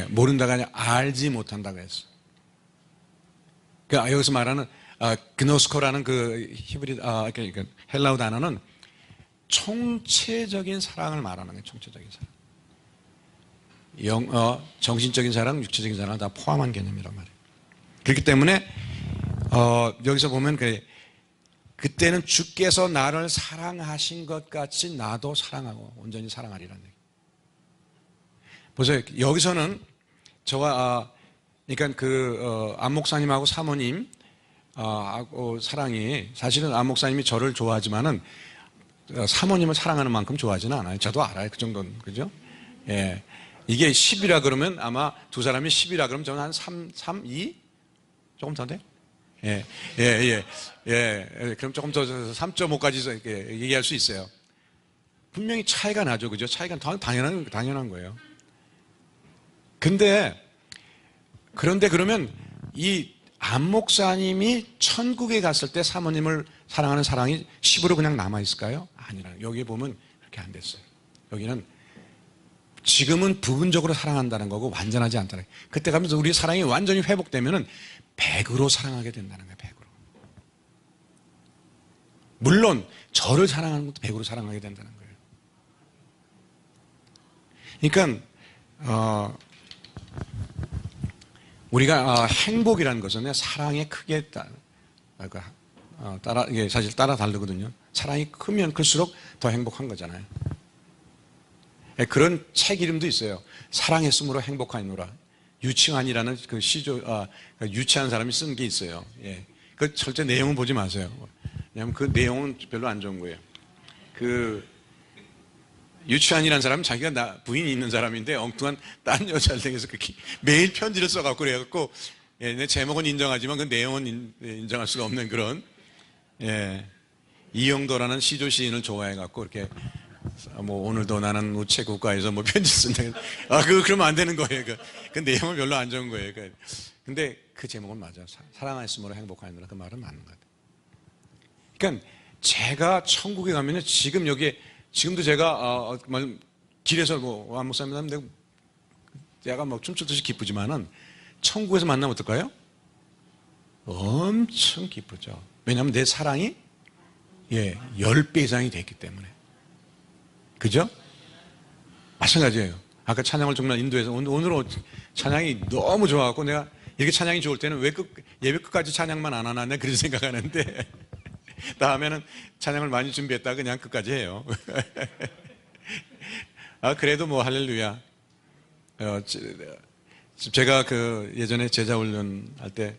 모른다가 아니라 알지 못한다고 했어. 그러니까 여기서 말하는 그노스코라는 그 히브리 헬라어 단어는 총체적인 사랑을 말하는 거예요. 총체적인 사랑. 정신적인 사랑, 육체적인 사랑을 다 포함한 개념이란 말이에요. 그렇기 때문에 여기서 보면 그때는 주께서 나를 사랑하신 것 같이 나도 사랑하고 온전히 사랑하리라는 얘기. 보세요. 여기서는 저와 그러니까 안 목사님하고 사모님 사랑이, 사실은 안 목사님이 저를 좋아하지만은 사모님을 사랑하는 만큼 좋아하지는 않아요. 저도 알아요. 그 정도는. 그죠? 예. 이게 10이라 그러면 아마 두 사람이 10이라 그러면 저는 한 3, 2? 조금 더 돼? 그럼 조금 더 3.5까지 얘기할 수 있어요. 분명히 차이가 나죠. 그죠? 차이가 당연한 거예요. 그런데 그러면 이 안 목사님이 천국에 갔을 때 사모님을 사랑하는 사랑이 10으로 그냥 남아있을까요? 아니라 여기 보면 그렇게 안 됐어요. 여기는 지금은 부분적으로 사랑한다는 거고 완전하지 않다는 거예요. 그때 가면서 우리 사랑이 완전히 회복되면 100으로 사랑하게 된다는 거예요. 100으로. 물론 저를 사랑하는 것도 100으로 사랑하게 된다는 거예요. 그러니까 우리가 행복이라는 것은 사랑에 크게 이게 사실 따라 다르거든요. 사랑이 크면 클수록 더 행복한 거잖아요. 그런 책 이름도 있어요. 사랑했으므로 행복하노라. 유치환이라는 그 유치한 사람이 쓴 게 있어요. 예. 그 절대 내용은 보지 마세요. 왜냐하면 그 내용은 별로 안 좋은 거예요. 그 유치환이라는 사람은 자기가 부인이 있는 사람인데 엉뚱한 딴 여자를 댕겨서 매일 편지를 써갖고 그래갖고 내 제목은 인정하지만 그 내용은 인정할 수가 없는 그런 이영도라는 시조 시인을 좋아해갖고 이렇게 오늘도 나는 우체국가에서 편지 쓴다. 그러면 안 되는 거예요. 그 내용은 별로 안 좋은 거예요. 근데 그 제목은 맞아. 사랑했으므로 행복하노라. 그 말은 맞는 것 같아요. 그러니까 제가 천국에 가면은 지금도 제가 길에서 안 목사님 내가 춤추듯이 기쁘지만은 천국에서 만나면 어떨까요? 엄청 기쁘죠. 왜냐하면 내 사랑이 10배 이상이 됐기 때문에. 그죠? 마찬가지예요. 아까 찬양을 정말 인도해서 오늘은 찬양이 너무 좋아갖고 내가 이렇게 찬양이 좋을 때는 왜 예배 끝까지 찬양만 안 하나 그런 생각하는데 다음에는 찬양을 많이 준비했다가 그냥 끝까지 해요. 그래도 할렐루야. 제가 예전에 제자 훈련 할 때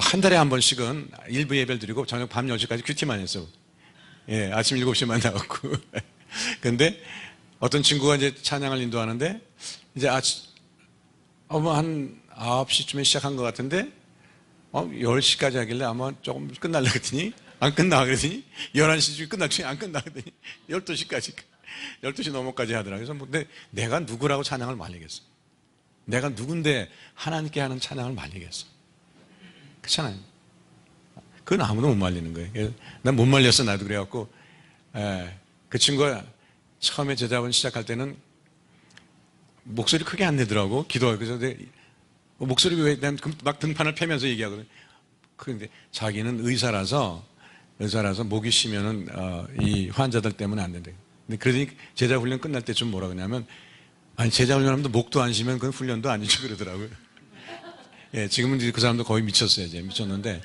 한 달에 한 번씩은 일부 예배를 드리고 저녁 밤 10시까지 큐티만 했어. 아침 7시만 나왔고. 근데 어떤 친구가 이제 찬양을 인도하는데 이제 한 9시쯤에 시작한 것 같은데 10시까지 하길래 아마 조금 끝날라 그랬더니 안 끝나 그랬더니 11시쯤 끝났더니 안 끝나 그랬더니 12시 넘어까지 하더라고요. 그래서 근데 내가 누구라고 찬양을 말리겠어? 내가 누군데 하나님께 하는 찬양을 말리겠어? 그렇잖아요. 그건 아무도 못 말리는 거예요. 난 못 말렸어. 나도 그래갖고 그 친구가 처음에 제자분 시작할 때는 목소리 크게 안 내더라고. 기도하고. 그래서 목소리 왜 난 막 등판을 펴면서 얘기하거든. 그런데 자기는 의사라서 목이 쉬면은 이 환자들 때문에 안 된대. 근데 그러더니 제자 훈련 끝날 때쯤 뭐라 그러냐면 제자 훈련하면 목도 안 쉬면 그건 훈련도 아니죠 그러더라고요. 지금은 그 사람도 거의 미쳤어요. 이제 미쳤는데.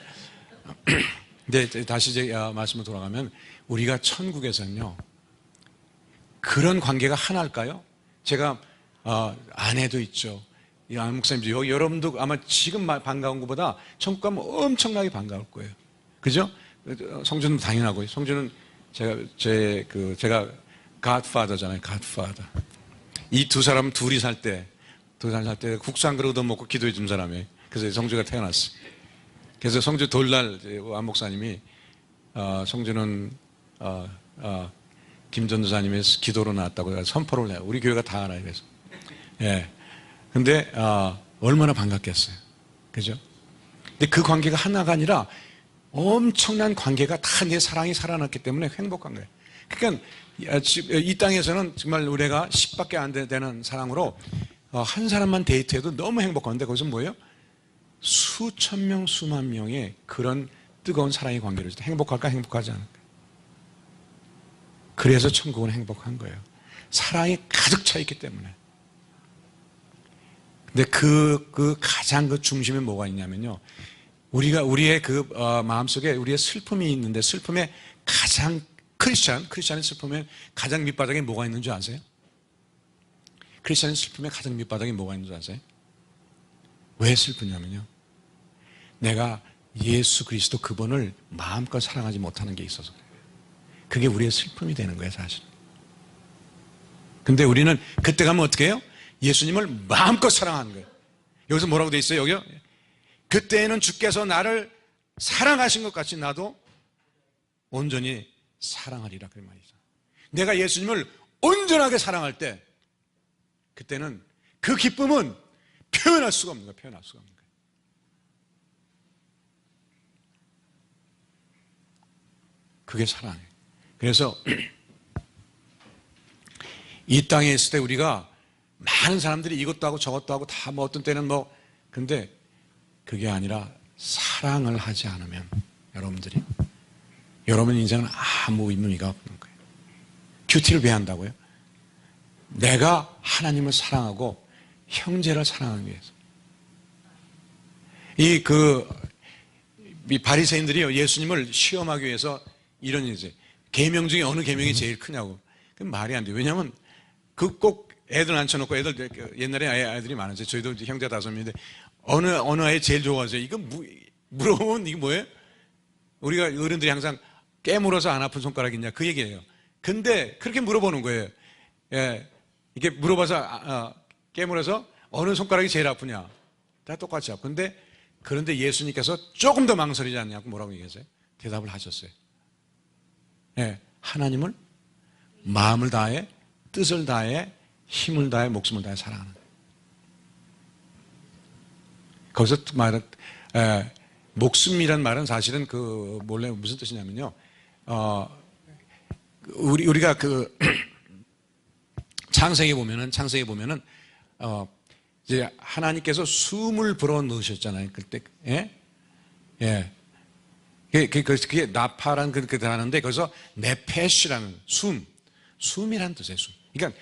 근데 다시 제 말씀으로 돌아가면 우리가 천국에서는요 그런 관계가 하나일까요? 제가 아내도 있죠. 안 목사님도 여러분도 아마 지금 반가운 것보다 천국 가면 엄청나게 반가울 거예요. 그죠? 성주는 당연하고요. 성주는 제가 갓파더잖아요. 갓파더. 이 두 사람 둘이 살 때 국수 한 그릇 얻어먹고 기도해 준 사람이에요. 그래서 성주가 태어났어. 그래서 성주 돌날 안 목사님이 성주는 김 전도사님의 기도로 나왔다고 선포를 해요. 우리 교회가 다 알아요. 그래서 근데 얼마나 반갑겠어요. 그죠? 근데 그 관계가 하나가 아니라 엄청난 관계가 다 내 사랑이 살아났기 때문에 행복한 거예요. 그러니까 이 땅에서는 정말 우리가 10밖에 안 되는 사랑으로 한 사람만 데이트해도 너무 행복한데 거기서 뭐예요? 수천 명, 수만 명의 그런 뜨거운 사랑의 관계를 줄 때 행복할까 행복하지 않을까? 그래서 천국은 행복한 거예요. 사랑이 가득 차 있기 때문에. 근데 가장 중심에 뭐가 있냐면요. 우리의 마음속에 우리의 슬픔이 있는데 슬픔의 가장 크리스찬의 슬픔에 가장 밑바닥에 뭐가 있는 줄 아세요? 크리스찬의 슬픔의 가장 밑바닥에 뭐가 있는 줄 아세요? 왜 슬프냐면요. 내가 예수 그리스도 그분을 마음껏 사랑하지 못하는 게 있어서 그게 우리의 슬픔이 되는 거예요, 사실. 근데 우리는 그때 가면 어떻게 해요? 예수님을 마음껏 사랑하는 거예요. 여기서 뭐라고 돼 있어요? 여기요? 그때에는 주께서 나를 사랑하신 것 같이 나도 온전히 사랑하리라 그 말이죠. 내가 예수님을 온전하게 사랑할 때 그때는 그 기쁨은 표현할 수가 없는 거예요. 표현할 수가 없는 거예요. 그게 사랑이에요. 그래서 이 땅에 있을 때 우리가 많은 사람들이 이것도 하고 저것도 하고 다 뭐 어떤 때는 뭐, 근데 그게 아니라 사랑을 하지 않으면 여러분 인생은 아무 의미가 없는 거예요. 큐티를 왜 한다고요? 내가 하나님을 사랑하고 형제를 사랑하기 위해서. 이 바리새인들이요, 예수님을 시험하기 위해서 이런 이제 계명 중에 어느 계명이 제일 크냐고. 그 말이 안 돼요. 왜냐하면 그 꼭 애들 앉혀놓고 애들 옛날에 아이들이 많았어요. 저희도 형제 5명인데 어느 아이 제일 좋아하세요? 이거 물어보면 이게 뭐예요? 우리가 어른들이 항상 깨물어서 안 아픈 손가락 있냐 그 얘기예요. 근데 그렇게 물어보는 거예요. 예, 이게 물어봐서 깨물어서 어느 손가락이 제일 아프냐? 다 똑같이 아프. 그런데 예수님께서 조금 더 망설이지 않냐고 뭐라고 얘기하세요? 대답을 하셨어요. 예, 하나님을 마음을 다해, 뜻을 다해, 힘을 다해, 목숨을 다해 사랑하는. 거기서 말은 목숨이란 말은 사실은 원래 무슨 뜻이냐면요. 우리가 창세기에 보면은 이제 하나님께서 숨을 불어 넣으셨잖아요. 그때 예. 그게 나파라는 그렇게 하는데 거기서 네페시라는 숨이라는 뜻이에요. 숨. 그러니까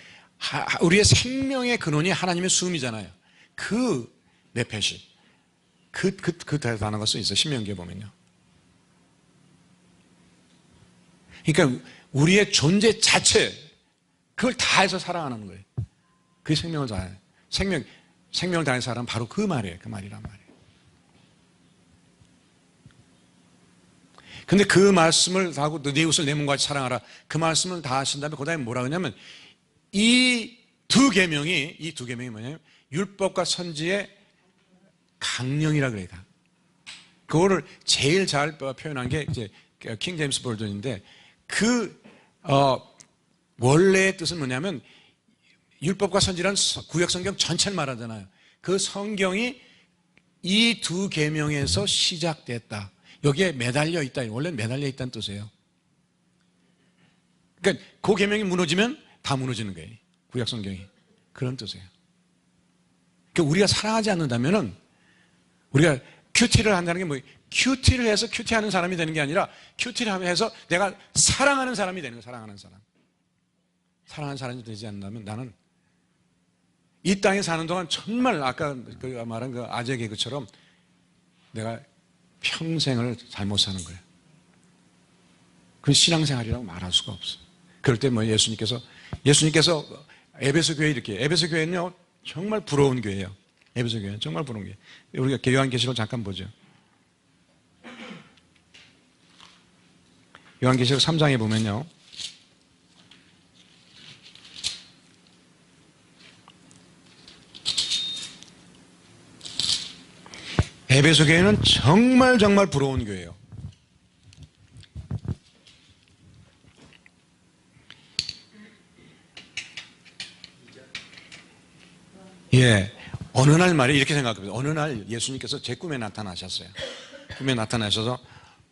우리의 생명의 근원이 하나님의 숨이잖아요. 그 네페시. 그 단어가 써 있어요. 신명기에 보면요. 그러니까 우리의 존재 자체, 그걸 다해서 사랑하는 거예요. 그 생명을 다해. 생명을 다하는 사람은 바로 그 말이에요. 그 말이란 말이에요. 근데 그 말씀을 다 하고 네 이웃을 내 몸과 같이 사랑하라. 그 말씀을 다 하신 다음에 그 다음에 뭐라 그러냐면 이 두 계명이 뭐냐면 율법과 선지의 강령이라 그래요. 그거를 제일 잘 표현한 게 이제 킹 제임스 버전인데 원래의 뜻은 뭐냐면 율법과 선지란 구약 성경 전체를 말하잖아요. 그 성경이 이 두 계명에서 시작됐다. 여기에 매달려 있다. 원래는 매달려 있다는 뜻이에요. 그러니까 그 계명이 무너지면 다 무너지는 거예요. 구약 성경이. 그런 뜻이에요. 그러니까 우리가 사랑하지 않는다면은 우리가 큐티를 한다는 게 뭐예요? 큐티를 해서 큐티하는 사람이 되는 게 아니라 큐티를 해서 내가 사랑하는 사람이 되는 거예요. 사랑하는 사람. 사랑하는 사람이 되지 않는다면 나는 이 땅에 사는 동안 정말 아까 말한 그 아재 개그처럼 내가 평생을 잘못 사는 거예요. 그건 신앙생활이라고 말할 수가 없어요. 그럴 때 뭐 예수님께서 에베소 교회 에베소 교회는요 정말 부러운 교회예요. 에베소 교회는 정말 부러운 교회. 우리가 요한계시록 잠깐 보죠. 요한계시록 3장에 보면요. 에베소 교회는 정말 부러운 교회예요. 예. 어느 날 말이에요. 이렇게 생각합니다. 어느 날 예수님께서 제 꿈에 나타나셨어요. 꿈에 나타나셔서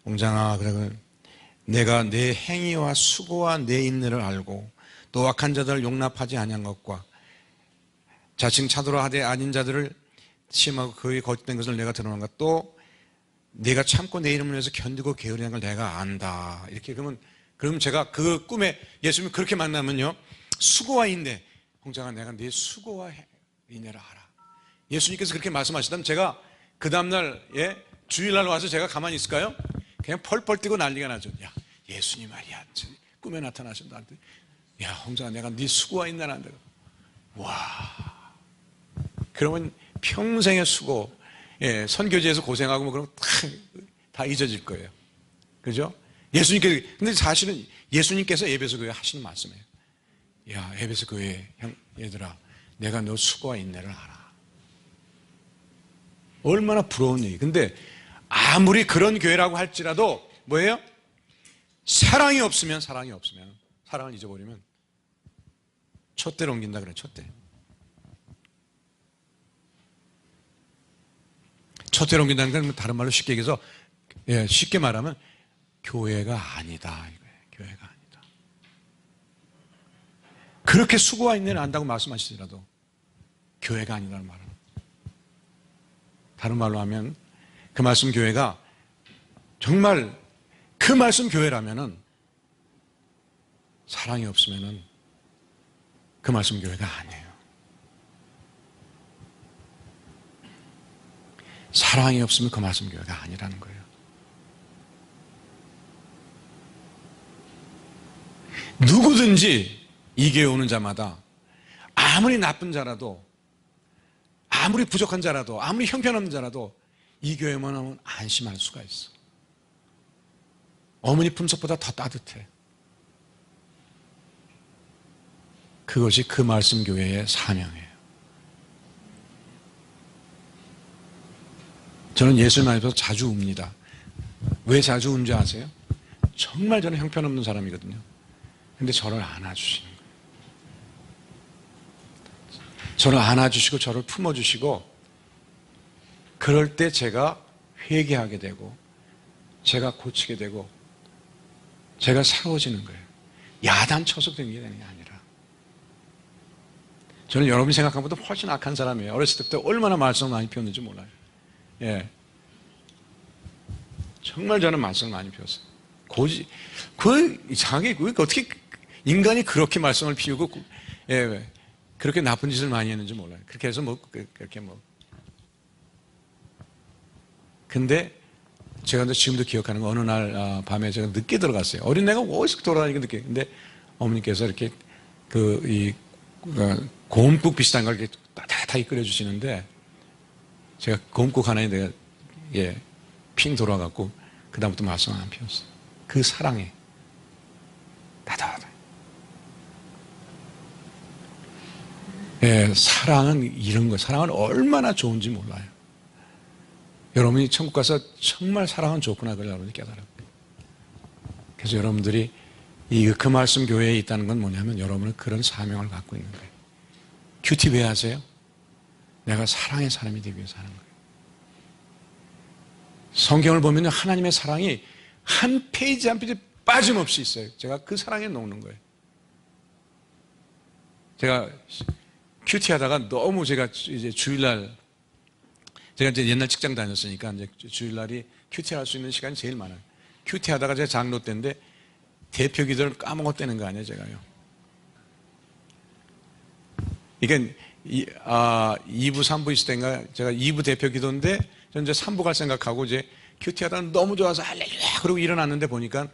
옹장아, 그래, 내가 내 행위와 수고와 내 인내를 알고 또 악한 자들을 용납하지 아니한 것과 자칭 차도로 하되 아닌 자들을 시험하고 그의 거짓된 것을 내가 드러난 것, 또 내가 참고 내 이름을 위해서 견디고 게으르는 걸 내가 안다. 이렇게 그러면 제가 그 꿈에 예수님이 그렇게 만나면요, 수고와 인내, 홍장아, 내가 네 수고와 인내를 알아. 예수님께서 그렇게 말씀하시다면 제가 그 다음날 주일날 와서 제가 가만히 있을까요? 그냥 펄펄 뛰고 난리가 나죠. 야, 예수님 말이야, 꿈에 나타나신다. 야, 홍장아, 내가 네 수고와 인내를 안다. 와, 그러면 평생의 수고, 선교지에서 고생하고 뭐 그런 다 잊어질 거예요. 그죠? 근데 사실은 예수님께서 에베소 교회에 하시는 말씀이에요. 야, 에베소 교회 얘들아, 내가 너 수고와 인내를 알아. 얼마나 부러운 얘기. 근데 아무리 그런 교회라고 할지라도 뭐예요? 사랑이 없으면 사랑을 잊어버리면 촛대로 옮긴다 그래. 촛대. 촛대를 옮긴다는 건 다른 말로 쉽게 얘기해서, 쉽게 말하면 교회가 아니다 이거예요. 교회가 아니다. 그렇게 수고가 있는 안다고 말씀하시더라도 교회가 아니라는 말은, 다른 말로 하면 그 말씀 교회가 정말 그 말씀 교회라면은 사랑이 없으면은 그 말씀 교회가 아니에요. 사랑이 없으면 그 말씀 교회가 아니라는 거예요. 누구든지 이 교회 오는 자마다 아무리 나쁜 자라도, 아무리 부족한 자라도, 아무리 형편없는 자라도 이 교회만 오면 안심할 수가 있어. 어머니 품속보다 더 따뜻해. 그것이 그 말씀 교회의 사명이에요. 저는 예수님 앞에서 자주 웁니다. 왜 자주 운지 아세요? 정말 저는 형편없는 사람이거든요. 근데 저를 안아주시는 거예요. 저를 안아주시고 저를 품어주시고, 그럴 때 제가 회개하게 되고 제가 고치게 되고 제가 새로워지는 거예요. 야단 쳐서 되는 게 아니라. 저는 여러분이 생각한 것보다 훨씬 악한 사람이에요. 어렸을 때부터 얼마나 말썽을 많이 피웠는지 몰라요. 예. 정말 저는 말썽을 많이 피웠어요. 이상하게, 어떻게 인간이 그렇게 말썽을 피우고, 그렇게 나쁜 짓을 많이 했는지 몰라요. 그렇게 해서 그렇게 근데 제가 지금도 기억하는 거, 어느 날 밤에 제가 늦게 들어갔어요. 어린애가 어디서 돌아다니게 늦게. 근데 어머니께서 이렇게 고음국 비슷한 걸 이렇게 따뜻하게 끓여주시는데, 제가 고음국 하나에 내가 핑 돌아갔고 그다음부터 말썽을 안 피웠어요. 그 사랑에 따뜻하다. 사랑은 이런 거예요. 사랑은 얼마나 좋은지 몰라요. 여러분이 천국 가서 정말 사랑은 좋구나, 그걸 여러분이 깨달아요. 그래서 여러분들이 그 말씀 교회에 있다는 건 뭐냐면, 여러분은 그런 사명을 갖고 있는 거예요. 큐티 왜 하세요? 내가 사랑의 사람이 되기 위해서 하는 거예요. 성경을 보면 하나님의 사랑이 한 페이지 한 페이지 빠짐없이 있어요. 제가 그 사랑에 녹는 거예요. 제가 큐티 하다가 너무 제가 이제 주일날, 제가 이제 옛날 직장 다녔으니까 이제 주일날이 큐티 할 수 있는 시간이 제일 많아요. 큐티 하다가 제가 장로 때인데 대표 기도를 까먹었다는 거 아니에요, 제가요. 이게 2부, 3부 있을 때인가, 제가 2부 대표 기도인데, 저는 이제 3부 갈 생각하고 이제 큐티 하다가 너무 좋아서 할렐루야! 그러고 일어났는데 보니까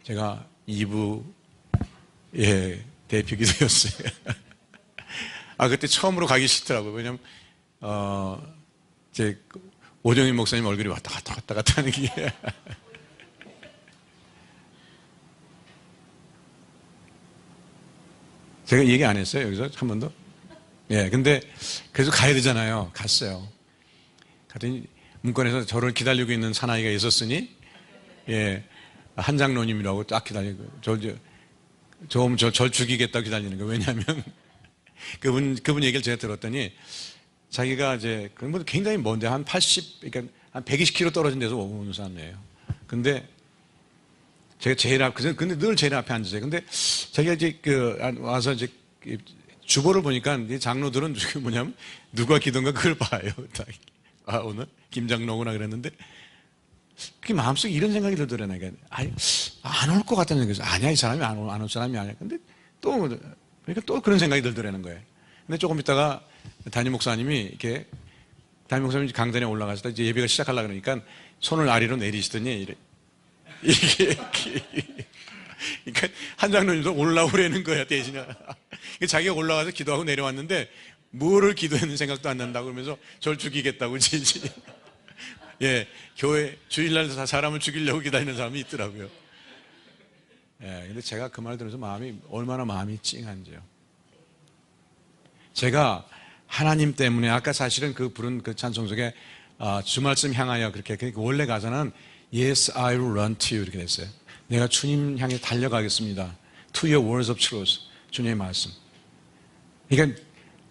제가 2부, 대표 기도였어요. 그때 처음으로 가기 싫더라고요. 왜냐면, 제 오정인 목사님 얼굴이 왔다 갔다 하는 게. 제가 얘기 안 했어요, 여기서 한 번도? 근데 그래서 가야 되잖아요. 갔어요. 갔더니 문건에서 저를 기다리고 있는 사나이가 있었으니, 한장로님이라고 딱 기다리고, 절 죽이겠다고 기다리는 거예요. 왜냐하면 그분 얘기를 제가 들었더니, 자기가 이제 굉장히 먼데 한 80, 그러니까 한 120km 떨어진 데서 오는 사람이에요. 근데 제가 제일 근데 늘 제일 앞에 앉으세요. 근데 자기가 이제 와서 이제 주보를 보니까 이 장로들은 뭐냐면 누가 기도인가 그걸 봐요. 오늘 김장로구나 그랬는데, 그게 마음속에 이런 생각이 들더라고요. 안 올 것 같다는 생각이. 아니야, 이 사람이 안 올 사람이 아니야. 근데 그러니까 또 그런 생각이 들더라는 거예요. 근데 조금 있다가 담임 목사님이 강단에 올라가서 이제 예배가 시작하려고 그러니까 손을 아래로 내리시더니 그러니까 한 장로님도 올라오라는 거야, 대신에. 자기가 올라가서 기도하고 내려왔는데 뭐를 기도했는 생각도 안 난다고 그러면서 절 죽이겠다고 교회 주일날 사람을 죽이려고 기다리는 사람이 있더라고요. 근데 제가 그 말 들으면서 얼마나 마음이 찡한지요. 제가 하나님 때문에, 아까 사실은 부른 그 찬송 속에 주말씀 향하여 그렇게 원래 가사는 Yes, I will run to you 이렇게 됐어요. 내가 주님 향해 달려가겠습니다. To your words of truth. 주님의 말씀. 그러니까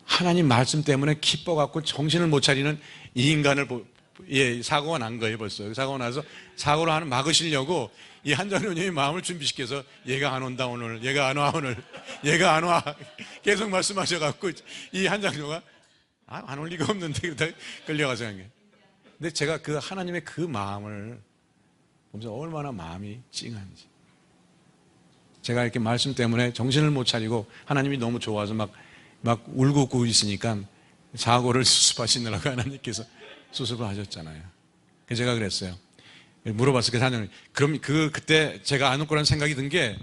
하나님 말씀 때문에 기뻐갖고 정신을 못 차리는 이 인간을 예, 사고가 난 거예요, 벌써. 사고가 나서 사고를 하는 막으시려고 이 한장로님이 마음을 준비시켜서 얘가 안 온다, 오늘. 얘가 안 와, 오늘. 얘가 안 와. 계속 말씀하셔갖고 이 한장로가 안 올 리가 없는데 그러다 끌려가서 한 거예요. 근데 제가 그 하나님의 그 마음을 보면서 얼마나 마음이 찡한지. 제가 이렇게 말씀 때문에 정신을 못 차리고 하나님이 너무 좋아서 막 울고 웃고 있으니까 사고를 수습하시느라고 하나님께서 수습을 하셨잖아요. 그래서 제가 그랬어요. 물어봤을 때 하나님, 그럼 그때 제가 안 올 거라는 생각이 든 게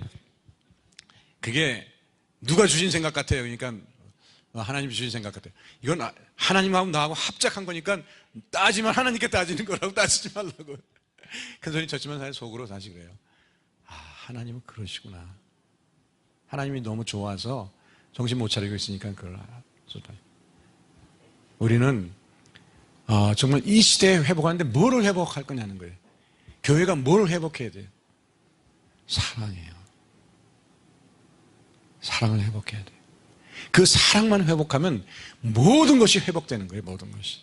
그게 누가 주신 생각 같아요. 그러니까 하나님이 주신 생각 같아요. 이건 하나님하고 나하고 합작한 거니까 따지면 하나님께 따지는 거라고 따지지 말라고. 큰 소리 쳤지만 사실 속으로 다시 그래요. 하나님은 그러시구나. 하나님이 너무 좋아서 정신 못 차리고 있으니까 그걸 알았다. 우리는 정말 이 시대에 회복하는데 뭐를 회복할 거냐는 거예요. 교회가 뭘 회복해야 돼요? 사랑이에요. 사랑을 회복해야 돼요. 그 사랑만 회복하면 모든 것이 회복되는 거예요. 모든 것이.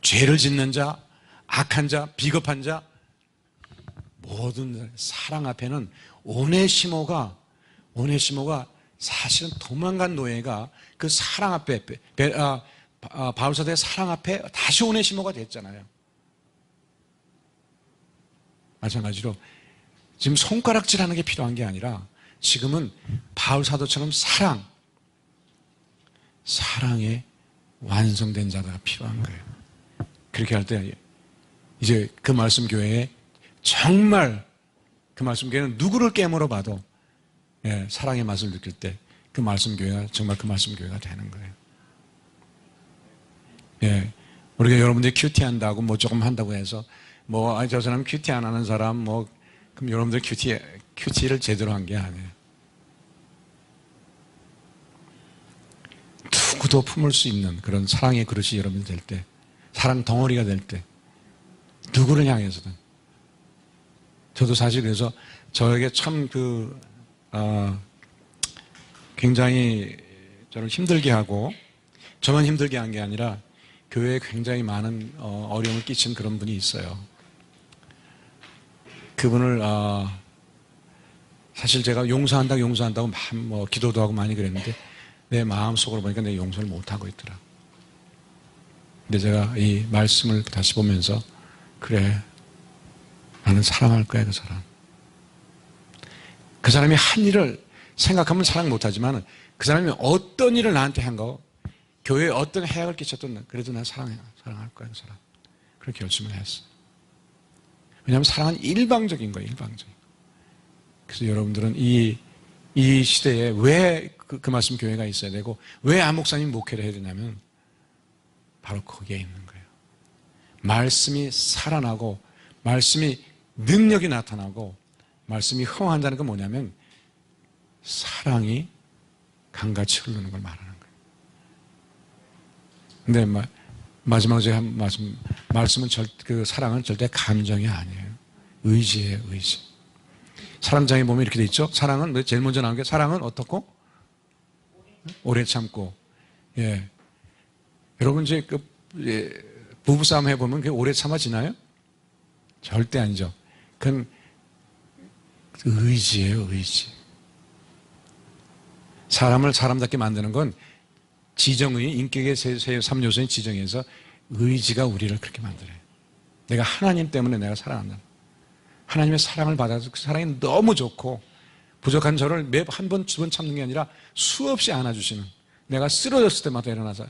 죄를 짓는 자, 악한 자, 비겁한 자, 모든 사랑 앞에는 오네시모가 사실은 도망간 노예가 그 사랑 앞에 바울사도의 사랑 앞에 다시 오네시모가 됐잖아요. 마찬가지로 지금 손가락질하는 게 필요한 게 아니라 지금은 바울사도처럼 사랑의 완성된 자가 필요한 거예요. 그렇게 할 때 이제 그 말씀 교회에 정말 그 말씀 교회는 누구를 깨물어 봐도 사랑의 맛을 느낄 때 그 말씀 교회가 정말 그 말씀 교회가 되는 거예요. 우리가 여러분들이 큐티 한다고 뭐 조금 한다고 해서 저 사람 큐티 안 하는 사람 그럼 여러분들 큐티를 제대로 한 게 아니에요. 누구도 품을 수 있는 그런 사랑의 그릇이 여러분들 될 때, 사랑 덩어리가 될 때, 누구를 향해서든. 저도 사실 그래서 저에게 참 굉장히 저를 힘들게 하고, 저만 힘들게 한 게 아니라 교회에 굉장히 많은 어려움을 끼친 그런 분이 있어요. 그분을 사실 제가 용서한다고 기도도 하고 많이 그랬는데 내 마음속으로 보니까 내가 용서를 못하고 있더라. 근데 제가 이 말씀을 다시 보면서 그래, 나는 사랑할 거야, 그 사람. 그 사람이 한 일을 생각하면 사랑 못하지만 그 사람이 어떤 일을 나한테 한 거, 교회에 어떤 해악을 끼쳤든 그래도 난 사랑할 거야, 그 사람. 그렇게 결심을 했어요. 왜냐하면 사랑은 일방적인 거예요, 일방적인 거. 그래서 여러분들은 이 시대에 왜 그 말씀 교회가 있어야 되고 왜 안 목사님 목회를 해야 되냐면 바로 거기에 있는 거예요. 말씀이 살아나고 말씀이 능력이 나타나고 말씀이 흥한다는 건 뭐냐면 사랑이 강같이 흐르는 걸 말하는 거예요. 근데 마지막으로 제가 한 말씀은 그 사랑은 절대 감정이 아니에요. 의지예요, 의지. 사랑장에 보면 이렇게 돼 있죠. 사랑은 제일 먼저 나온 게 사랑은 어떻고? 오래 참고. 여러분 이제 부부싸움 해보면 그게 오래 참아지나요? 절대 아니죠. 그건 의지예요, 의지. 사람을 사람답게 만드는 건 지정의, 인격의 세 3요소인 지정에서 의지가 우리를 그렇게 만들어요. 내가 하나님 때문에 내가 사랑한다. 하나님의 사랑을 받아서 그 사랑이 너무 좋고 부족한 저를 한 번, 두 번 참는 게 아니라 수없이 안아주시는, 내가 쓰러졌을 때마다 일어나서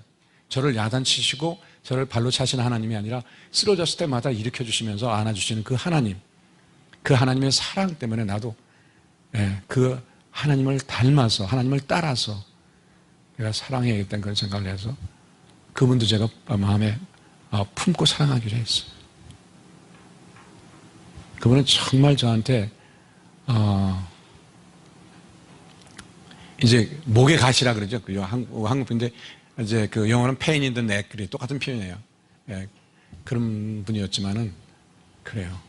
저를 야단치시고 저를 발로 차시는 하나님이 아니라 쓰러졌을 때마다 일으켜주시면서 안아주시는 그 하나님, 그 하나님의 사랑 때문에 나도 그 하나님을 닮아서, 하나님을 따라서 내가 사랑해야겠다는 그런 생각을 해서 그분도 제가 마음에 품고 사랑하기로 했어요. 그분은 정말 저한테 이제 목에 가시라 그러죠. 한국인데 이제 그 영어는 pain in the neck, 그래 똑같은 표현이에요. 그런 분이었지만은 그래요.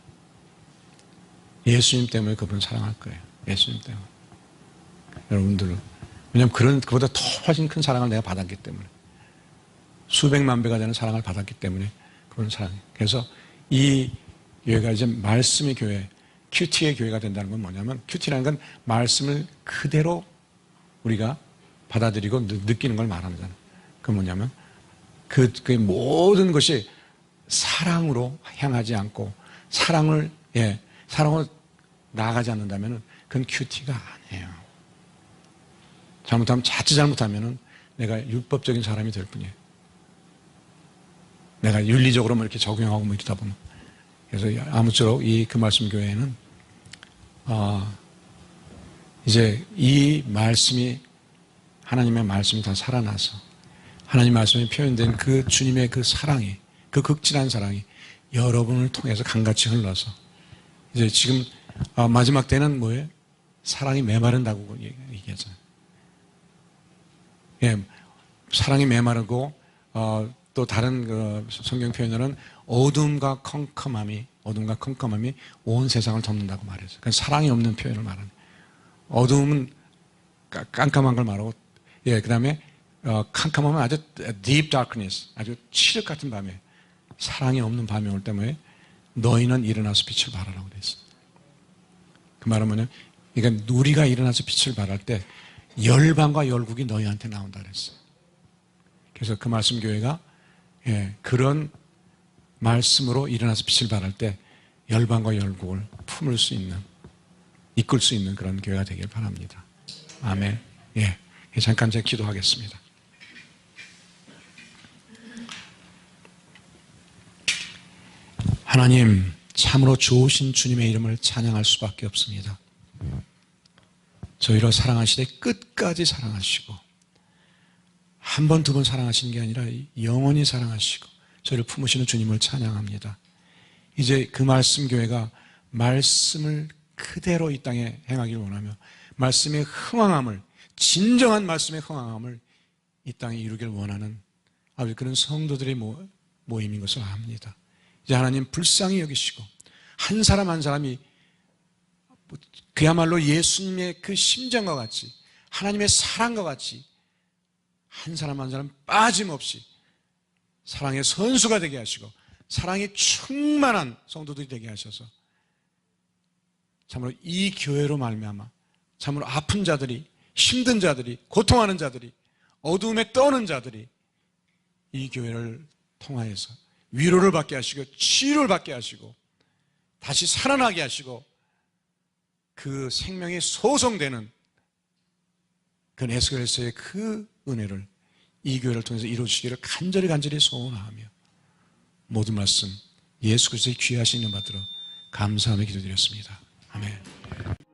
예수님 때문에 그분 사랑할 거예요. 예수님 때문에. 여러분들, 왜냐하면 그보다 더 훨씬 큰 사랑을 내가 받았기 때문에. 수백만 배가 되는 사랑을 받았기 때문에 그런 사랑이에요. 그래서 이 교회가 이제 말씀의 교회, 큐티의 교회가 된다는 건 뭐냐면, 큐티라는 건 말씀을 그대로 우리가 받아들이고 느끼는 걸 말하는 거잖아요. 그건 뭐냐면 그 모든 것이 사랑으로 향하지 않고 사랑으로 나아가지 않는다면 그건 큐티가 아니에요. 자칫 잘못하면 내가 율법적인 사람이 될 뿐이에요. 내가 윤리적으로 뭐 이렇게 적용하고 뭐 이러다 보면. 그래서 아무쪼록 그 말씀 교회는 이제 이 말씀이, 하나님의 말씀이 다 살아나서 하나님 말씀이 표현된 그 주님의 그 사랑이, 그 극진한 사랑이 여러분을 통해서 강같이 흘러서 이제 지금 마지막 때는 뭐예요? 사랑이 메마른다고 얘기하잖아요. 예, 사랑이 메마르고 또 다른 성경 표현으로는 어둠과 컴컴함이 온 세상을 덮는다고 말했어요. 그러니까 사랑이 없는 표현을 말하는. 어둠은 깜깜한 걸 말하고, 그 다음에 캄캄하면 아주 deep darkness, 아주 칠흑 같은 밤에, 사랑이 없는 밤이 올 때문에 너희는 일어나서 빛을 발하라고 그랬어요. 그 말은 뭐냐면, 그러니까 우리가 일어나서 빛을 발할 때 열방과 열국이 너희한테 나온다 그랬어요. 그래서 그 말씀 교회가 그런 말씀으로 일어나서 빛을 발할 때 열방과 열국을 품을 수 있는, 이끌 수 있는 그런 교회가 되길 바랍니다. 아멘. 잠깐 제가 기도하겠습니다. 하나님, 참으로 좋으신 주님의 이름을 찬양할 수밖에 없습니다. 저희를 사랑하시되 끝까지 사랑하시고, 한 번, 두 번 사랑하시는 게 아니라 영원히 사랑하시고 저희를 품으시는 주님을 찬양합니다. 이제 그 말씀 교회가 말씀을 그대로 이 땅에 행하기를 원하며, 말씀의 흥왕함을, 진정한 말씀의 흥왕함을 이 땅에 이루길 원하는 그런 성도들의 모임인 것을 압니다. 이제 하나님 불쌍히 여기시고, 한 사람 한 사람이 그야말로 예수님의 그 심정과 같이, 하나님의 사랑과 같이 한 사람 한 사람 빠짐없이 사랑의 선수가 되게 하시고, 사랑이 충만한 성도들이 되게 하셔서 참으로 이 교회로 말미암아 참으로 아픈 자들이, 힘든 자들이, 고통하는 자들이, 어두움에 떠는 자들이 이 교회를 통하여서 위로를 받게 하시고 치유를 받게 하시고 다시 살아나게 하시고 그 생명이 소성되는 그 에스겔서의 그 은혜를 이 교회를 통해서 이루어주시기를 간절히 소원하며 모든 말씀 예수 그리스도의 귀하신 이름 받들어 감사하며 기도드렸습니다. 아멘.